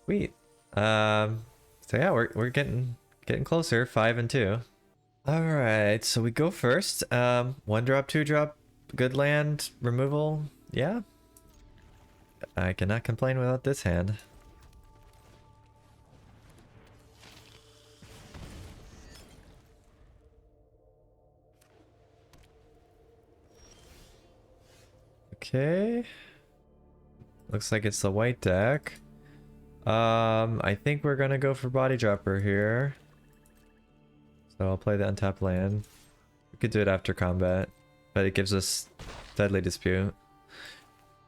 Sweet. So yeah, we're getting closer, 5 and 2. All right, so we go first. 1 drop, 2 drop, good land removal. Yeah, I cannot complain without this hand. Okay. Looks like it's the white deck. I think we're gonna go for body dropper here. So I'll play the untapped land. We could do it after combat, but it gives us Deadly Dispute.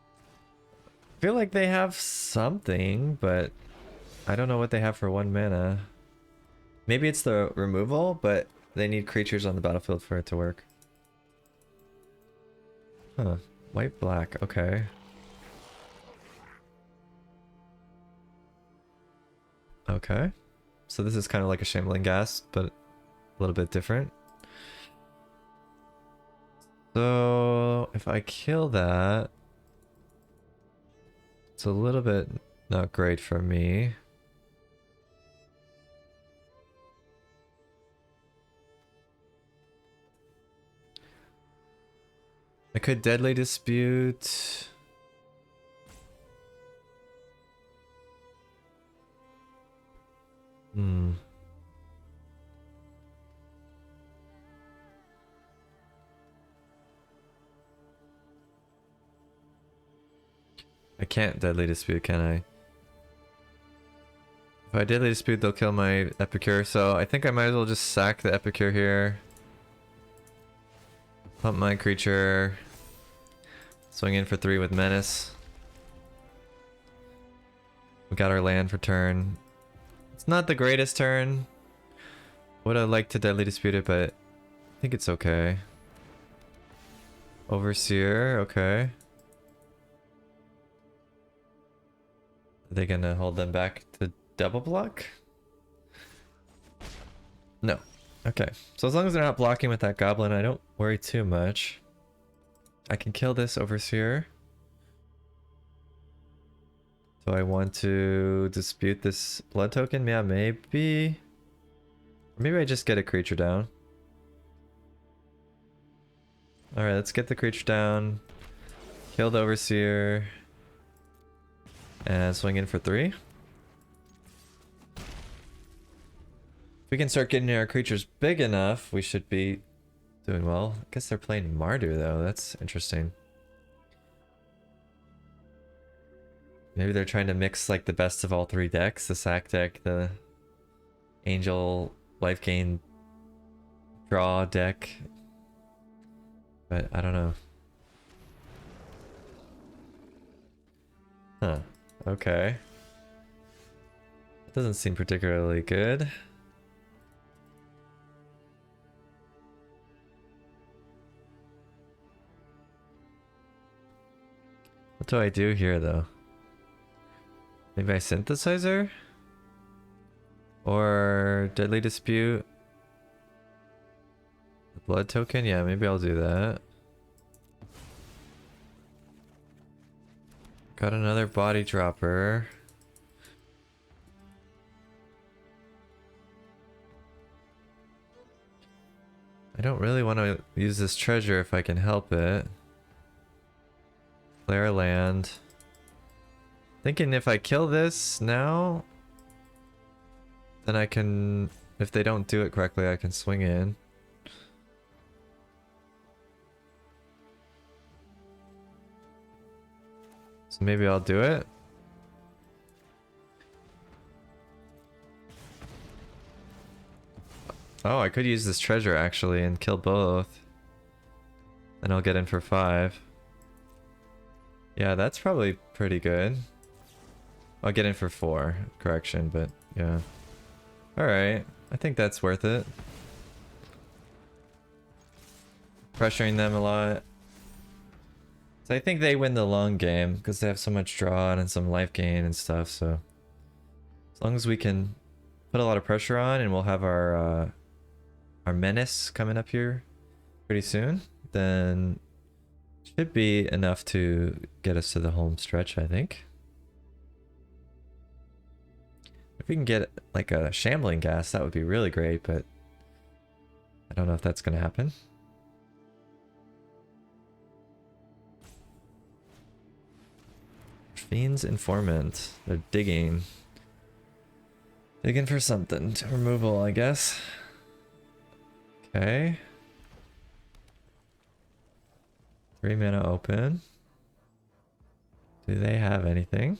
I feel like they have something, but I don't know what they have for 1 mana. Maybe it's the removal, but they need creatures on the battlefield for it to work. Huh. White black, okay. Okay. So this is kind of like a Shambling Ghast, but a little bit different. So if I kill that, it's a little bit not great for me. I could Deadly Dispute. I can't Deadly Dispute, can I? If I Deadly Dispute, they'll kill my Epicure, so I think I might as well just sack the Epicure here. Pump my creature. Swing in for 3 with Menace. We got our land for turn. It's not the greatest turn. Would have liked to Deadly Dispute it, but I think it's okay. Overseer, okay. Are they gonna hold them back to double block? No. Okay. So as long as they're not blocking with that goblin, I don't worry too much. I can kill this Overseer. Do I want to dispute this blood token? Yeah, maybe. Or maybe I just get a creature down. Alright, let's get the creature down. Kill the Overseer. And swing in for 3. If we can start getting our creatures big enough, we should be doing well. I guess they're playing Mardu though, that's interesting. Maybe they're trying to mix like the best of all 3 decks. The sack deck, the Angel life gain draw deck. But I don't know. Huh. Okay. It doesn't seem particularly good. What do I do here though? Maybe I Synthesizer? Or Deadly Dispute? The blood token? Yeah, maybe I'll do that. Got another body dropper. I don't really want to use this treasure if I can help it. Play our land. Thinking if I kill this now, then I can, if they don't do it correctly, I can swing in. So maybe I'll do it. Oh, I could use this treasure actually and kill both. Then I'll get in for 5. Yeah, that's probably pretty good. I'll get in for 4, correction, but yeah. Alright, I think that's worth it. Pressuring them a lot. So I think they win the long game because they have so much draw and some life gain and stuff, so as long as we can put a lot of pressure on and we'll have our menace coming up here pretty soon, then should be enough to get us to the home stretch, I think. If we can get like a Shambling Ghast, that would be really great, but I don't know if that's gonna happen. Fiend's Informant. They're digging. Digging for something. Removal, I guess. Okay. 3 mana open. Do they have anything?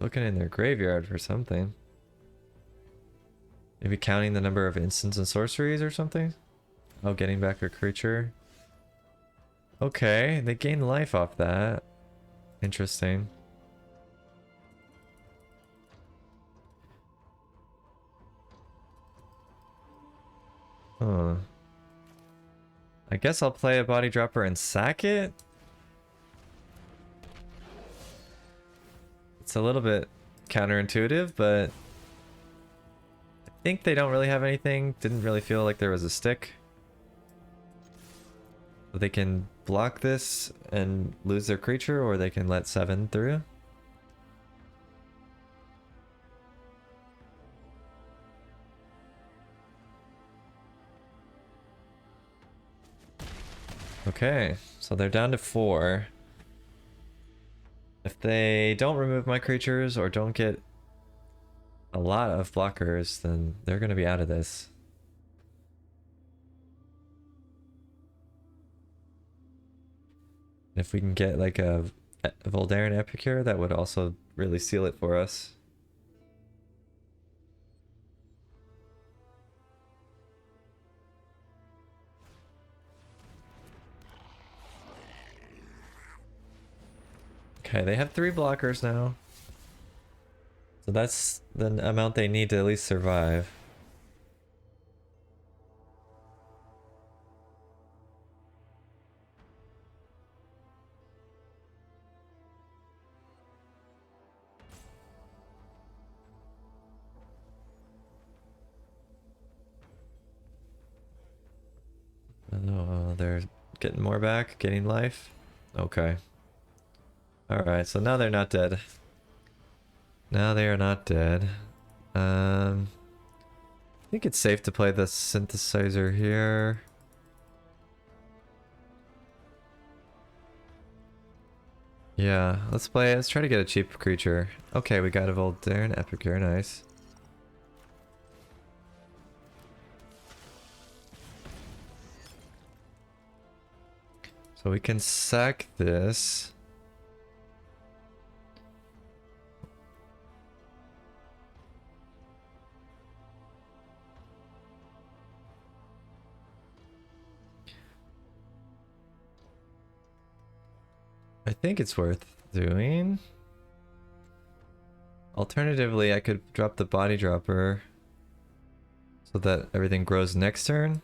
Looking in their graveyard for something. Maybe counting the number of instants and sorceries or something? Oh, getting back a creature. Okay, they gain life off that. Interesting. Huh. I guess I'll play a body dropper and sack it? It's a little bit counterintuitive, but I think they don't really have anything. Didn't really feel like there was a stick. So they can block this and lose their creature, or they can let 7 through. Okay, so they're down to 4. If they don't remove my creatures or don't get a lot of blockers, then they're going to be out of this. If we can get like a Voldaren Epicure, that would also really seal it for us. Okay, they have 3 blockers now. So that's the amount they need to at least survive. Oh, they're getting more back, getting life. Okay. Alright, so now they're not dead. Now they are not dead. I think it's safe to play the synthesizer here. Yeah, let's try to get a cheap creature. Okay, we got a Voldaren Epicure, nice. So we can sack this. I think it's worth doing. Alternatively, I could drop the body dropper so that everything grows next turn.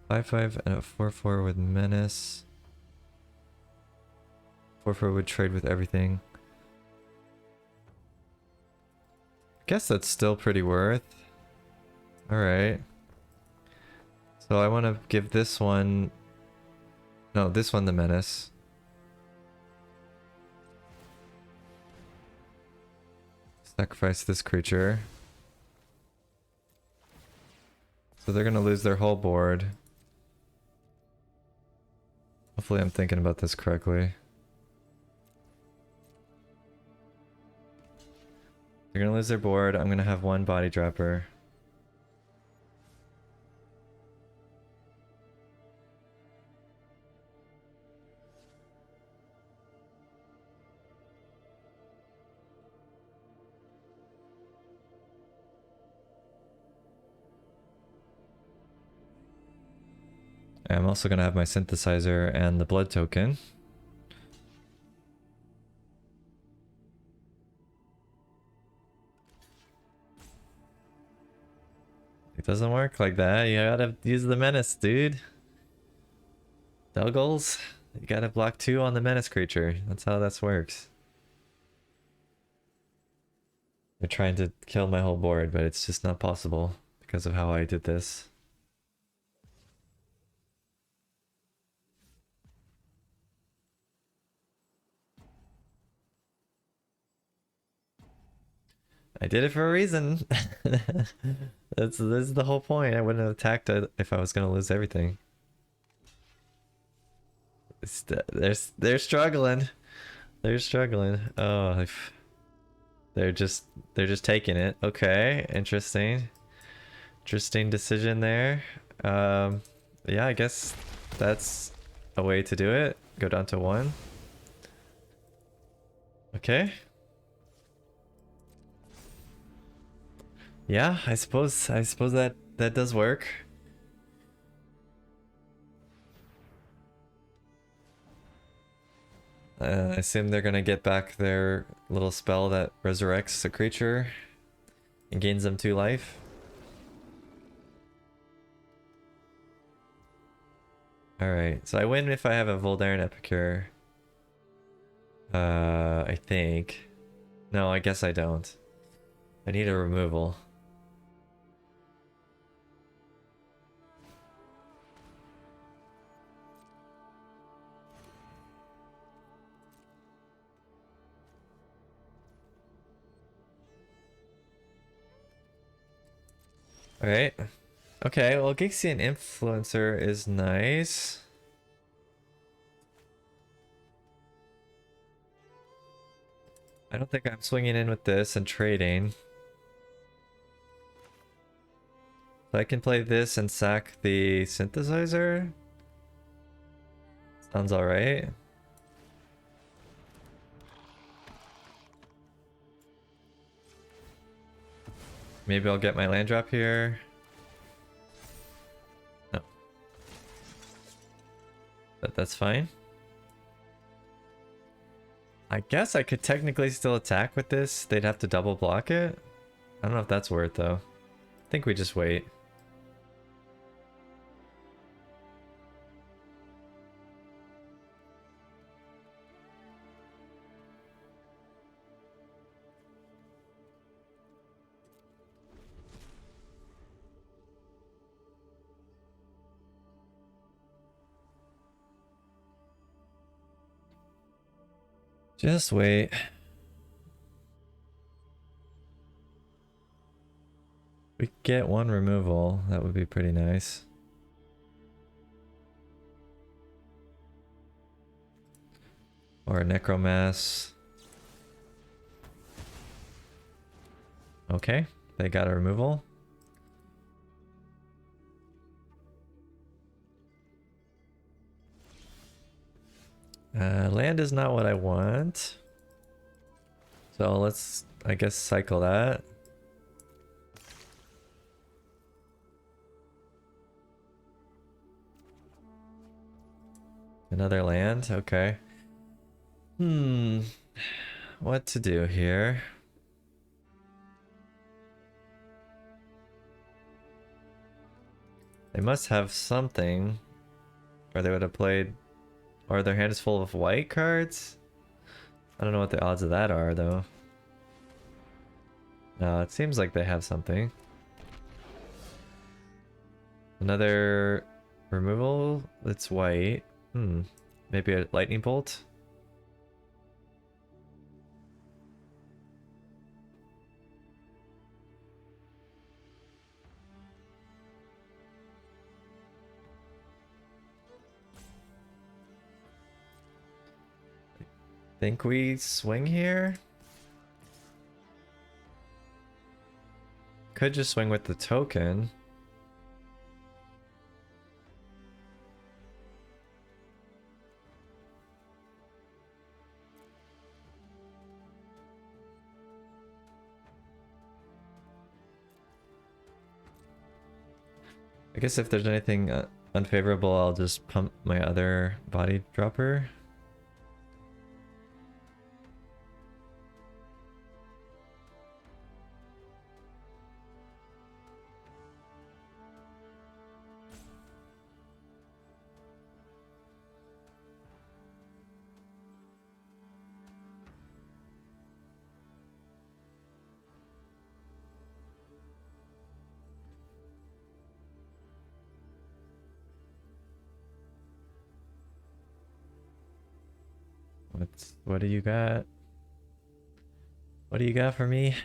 5/5 and a 4/4 with menace. 4/4 would trade with everything. Guess that's still pretty worth. Alright. So I want to give this one... No, this one the menace. Sacrifice this creature. So they're gonna lose their whole board. Hopefully I'm thinking about this correctly. They're gonna lose their board. I'm gonna have 1 body dropper. I'm also gonna have my synthesizer and the blood token. It doesn't work like that. You gotta use the menace, dude. Doggles, you gotta block 2 on the menace creature. That's how this works. They're trying to kill my whole board, but it's just not possible because of how I did this. I did it for a reason. This is the whole point. I wouldn't have attacked it if I was gonna lose everything. They're struggling. They're struggling. Oh, they're just they're just taking it. Okay, interesting. Interesting decision there. Um, yeah, I guess that's a way to do it. Go down to 1. Okay. Yeah, I suppose that does work. I assume they're gonna get back their little spell that resurrects a creature and gains them 2 life. Alright, so I win if I have a Voldaren Epicure. I think. No, I guess I don't. I need a removal. Alright. Okay, well, Gixian Influencer is nice. I don't think I'm swinging in with this and trading. So I can play this and sack the synthesizer. Sounds alright. Maybe I'll get my land drop here. No. But that's fine. I guess I could technically still attack with this. They'd have to double block it. I don't know if that's worth though. I think we just wait. Just wait. We get 1 removal. That would be pretty nice. Or a Necromass. Okay, they got a removal. Land is not what I want. So let's, I guess, cycle that. Another land, okay. What to do here? They must have something, or they would have played, or their hand is full of white cards? I don't know what the odds of that are, though. No, it seems like they have something. Another removal that's white. Maybe a lightning bolt? Think we swing here? Could just swing with the token. I guess if there's anything unfavorable, I'll just pump my other body dropper. What do you got? What do you got for me?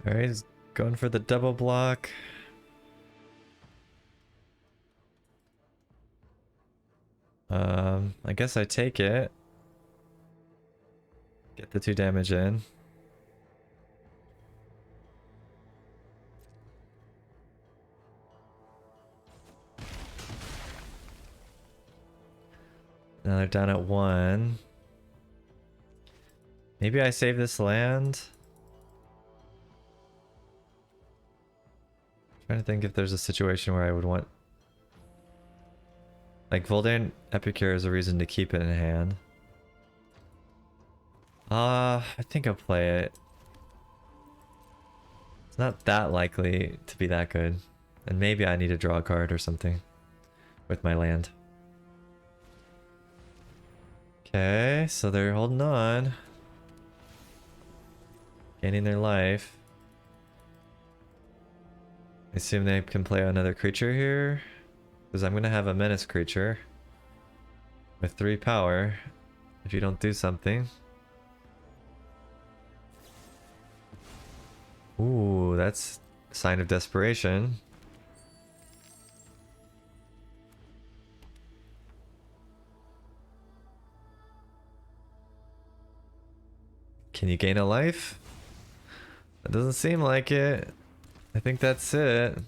Alright, he's going for the double block. I guess I take it. Get the 2 damage in. Now they're down at 1. Maybe I save this land. Trying to think if there's a situation where I would want... Like, Voldaren Epicure is a reason to keep it in hand. I think I'll play it. It's not that likely to be that good. And maybe I need to draw a card or something with my land. Okay, so they're holding on. Gaining their life. I assume they can play another creature here. Because I'm going to have a menace creature. With 3 power. If you don't do something. Ooh, that's a sign of desperation. Can you gain a life? It doesn't seem like it. I think that's it.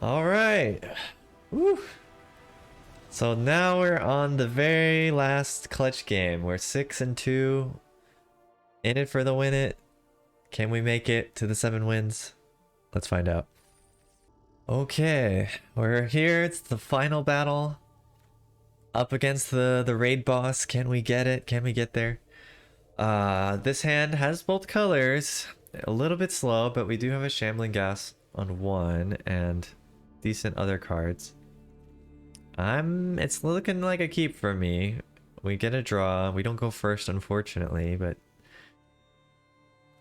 Alright. Woo. So now we're on the very last clutch game. We're 6-2. In it for the win it. Can we make it to the 7 wins? Let's find out. Okay, we're here. It's the final battle. Up against the raid boss. Can we get it? Can we get there? This hand has both colors. A little bit slow, but we do have a Shambling Gas on 1 and decent other cards. It's looking like a keep for me. We get a draw. We don't go first, unfortunately, but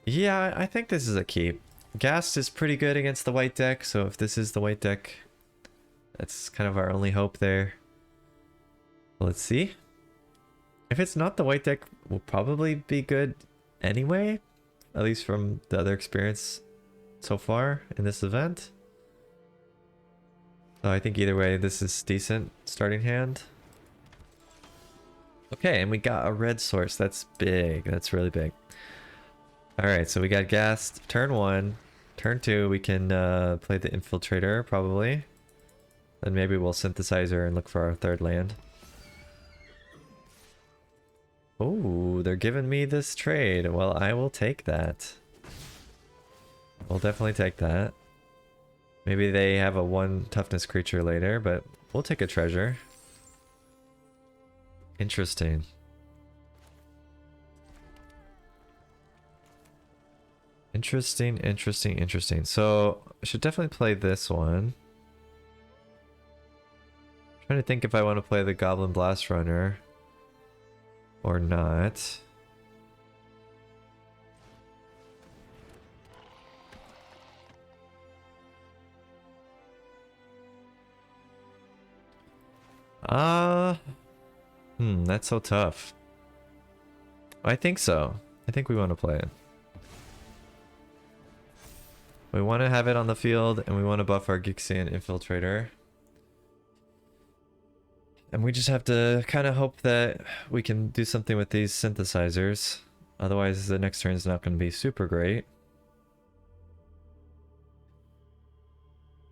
yeah, I think this is a keep. Ghast is pretty good against the white deck, so if this is the white deck, that's kind of our only hope there. Let's see. If it's not the white deck, will probably be good anyway, at least from the other experience so far in this event. So I think either way, this is decent starting hand. Okay, and we got a red source. That's big. That's really big. Alright, so we got Ghast. Turn 1. Turn 2, we can play the Infiltrator, probably. Then maybe we'll Synthesizer and look for our 3rd land. Oh, they're giving me this trade. Well, I will take that. We'll definitely take that. Maybe they have a 1 toughness creature later, but we'll take a treasure. Interesting. Interesting. So, I should definitely play this one. I'm trying to think if I want to play the Goblin Blast Runner. Or not. That's so tough. I think so. I think we want to play it. We want to have it on the field, and we want to buff our Gixian Infiltrator. And we just have to kind of hope that we can do something with these synthesizers. Otherwise, the next turn is not going to be super great.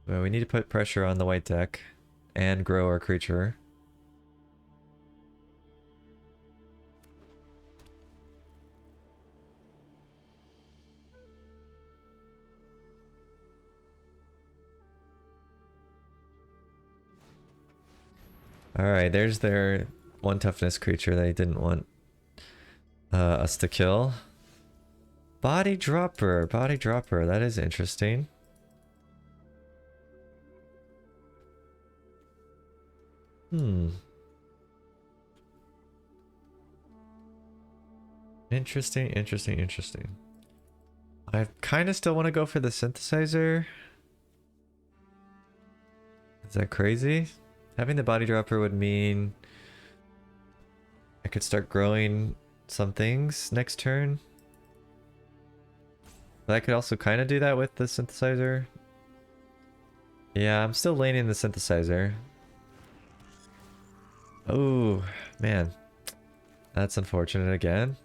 Well, we need to put pressure on the white deck and grow our creature. Alright, there's their 1 toughness creature they didn't want us to kill. Body Dropper, that is interesting. Interesting. I kind of still want to go for the synthesizer. Is that crazy? Having the body dropper would mean I could start growing some things next turn. But I could also kind of do that with the synthesizer. Yeah, I'm still laning the synthesizer. Oh, man. That's unfortunate again.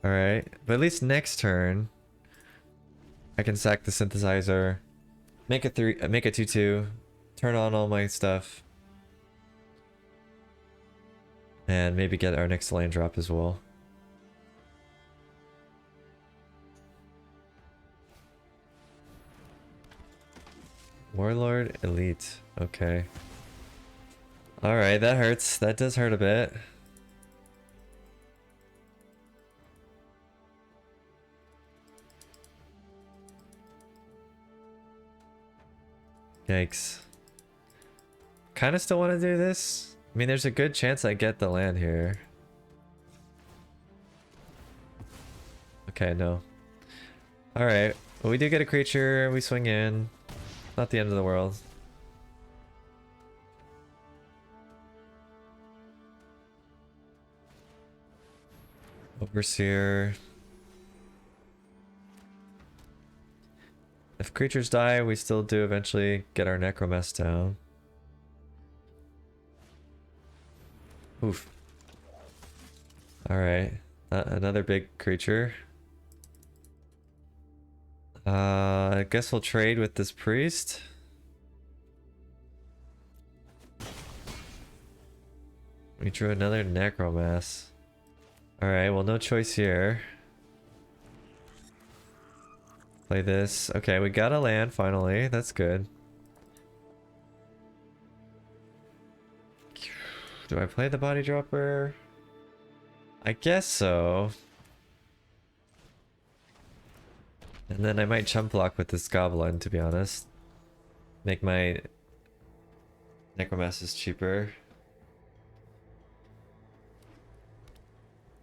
Alright, but at least next turn, I can sack the synthesizer, make it 2/2, turn on all my stuff, and maybe get our next land drop as well. Warlord Elite. Okay. Alright, that hurts. That does hurt a bit. Yikes. Kind of still want to do this. I mean, there's a good chance I get the land here. Okay, no. Alright. Well, we do get a creature. We swing in. Not the end of the world. Overseer. If creatures die, we still do eventually get our Necromess down. Oof. Alright. Another big creature. I guess we'll trade with this priest. We drew another Necromass. Alright, well, no choice here. Play this. Okay, we got a land finally. That's good. Do I play the body dropper? I guess so. And then I might chump block with this goblin, to be honest. Make my Necromasses cheaper.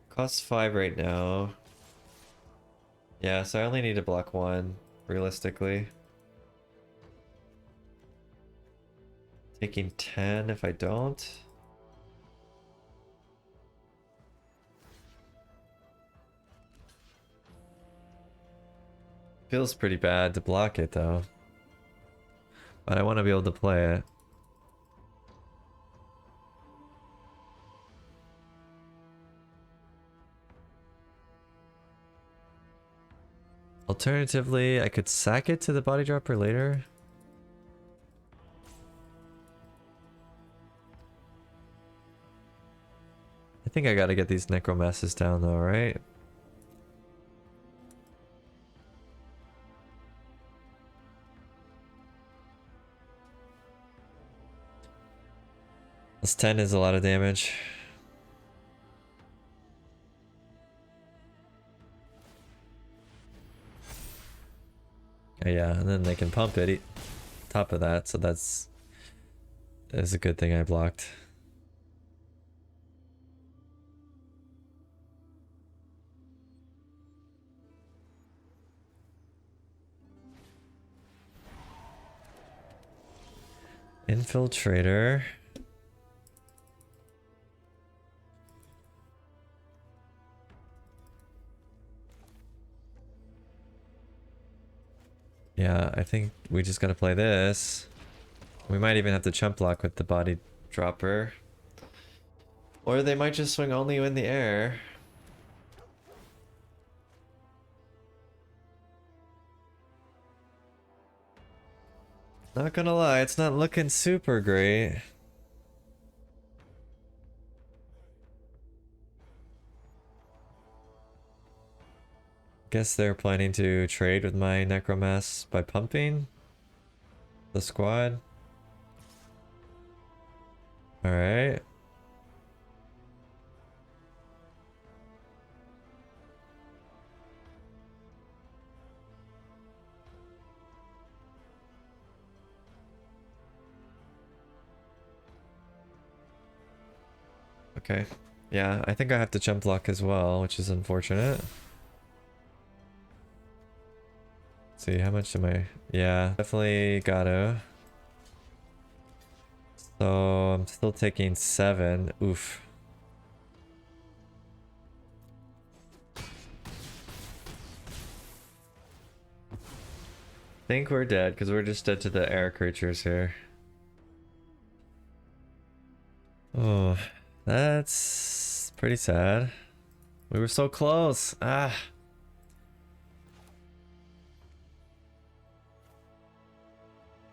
Costs 5 right now. Yeah, so I only need to block 1, realistically. Taking 10 if I don't. Feels pretty bad to block it though. But I want to be able to play it. Alternatively, I could sack it to the body dropper later. I think I gotta get these Necromasses down though, right? This 10 is a lot of damage. Yeah, and then they can pump it top of that, so that's a good thing I blocked. Infiltrator. Yeah, I think we just gotta play this. We might even have to chump block with the body dropper. Or they might just swing only in the air. Not gonna lie, it's not looking super great. Guess they're planning to trade with my Necromass by pumping the squad. Alright. Okay. Yeah, I think I have to jump block as well, which is unfortunate. Let's see, how much am I? Yeah, definitely gotta. So I'm still taking 7. Oof. think we're dead because we're just dead to the air creatures here. Oh, that's pretty sad. We were so close. Ah.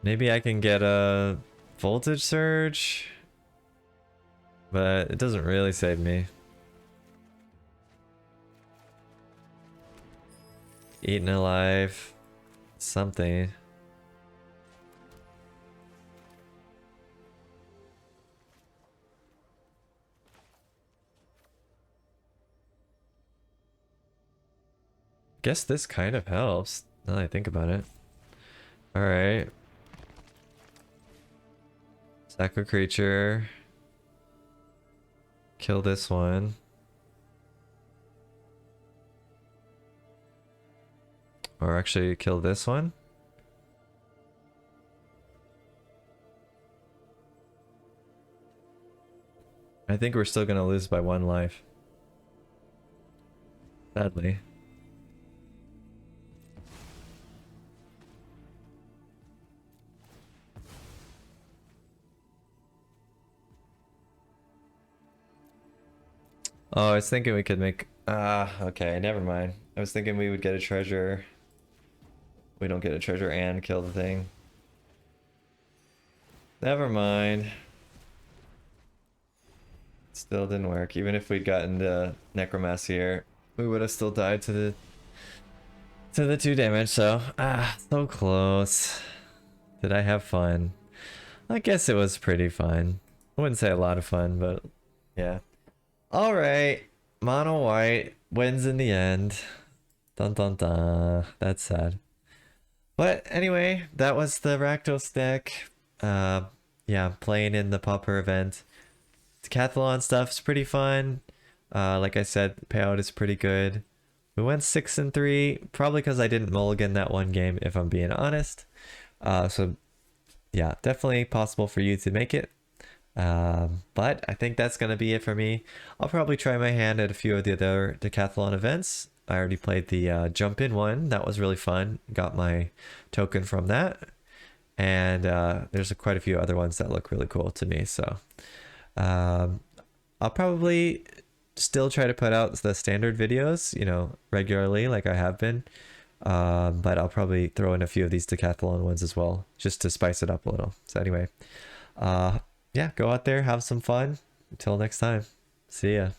Maybe I can get a voltage surge, but it doesn't really save me. Eaten alive. Something. Guess this kind of helps, now that I think about it. Alright. Sack a creature. Kill this one. Or actually kill this one. I think we're still gonna lose by 1 life. Sadly. Oh, I was thinking we could make... okay, never mind. I was thinking we would get a treasure. We don't get a treasure and kill the thing. Never mind. Still didn't work. Even if we'd gotten the Necromancer, we would have still died to the 2 damage, so... so close. Did I have fun? I guess it was pretty fun. I wouldn't say a lot of fun, but yeah. Alright, mono white wins in the end. Dun dun dun. That's sad. But anyway, that was the Rakdos deck. Yeah, playing in the Pauper event. Decathlon stuff's pretty fun. Like I said, the payout is pretty good. We went 6-3, probably because I didn't mulligan that one game, if I'm being honest. So yeah, definitely possible for you to make it. But I think that's gonna be it for me. I'll probably try my hand at a few of the other Decathlon events. I already played the jump in one. That was really fun. Got my token from that. And there's quite a few other ones that look really cool to me. So I'll probably still try to put out the standard videos, you know, regularly like I have been. But I'll probably throw in a few of these Decathlon ones as well, just to spice it up a little. So anyway, yeah, go out there, have some fun. Until next time, see ya.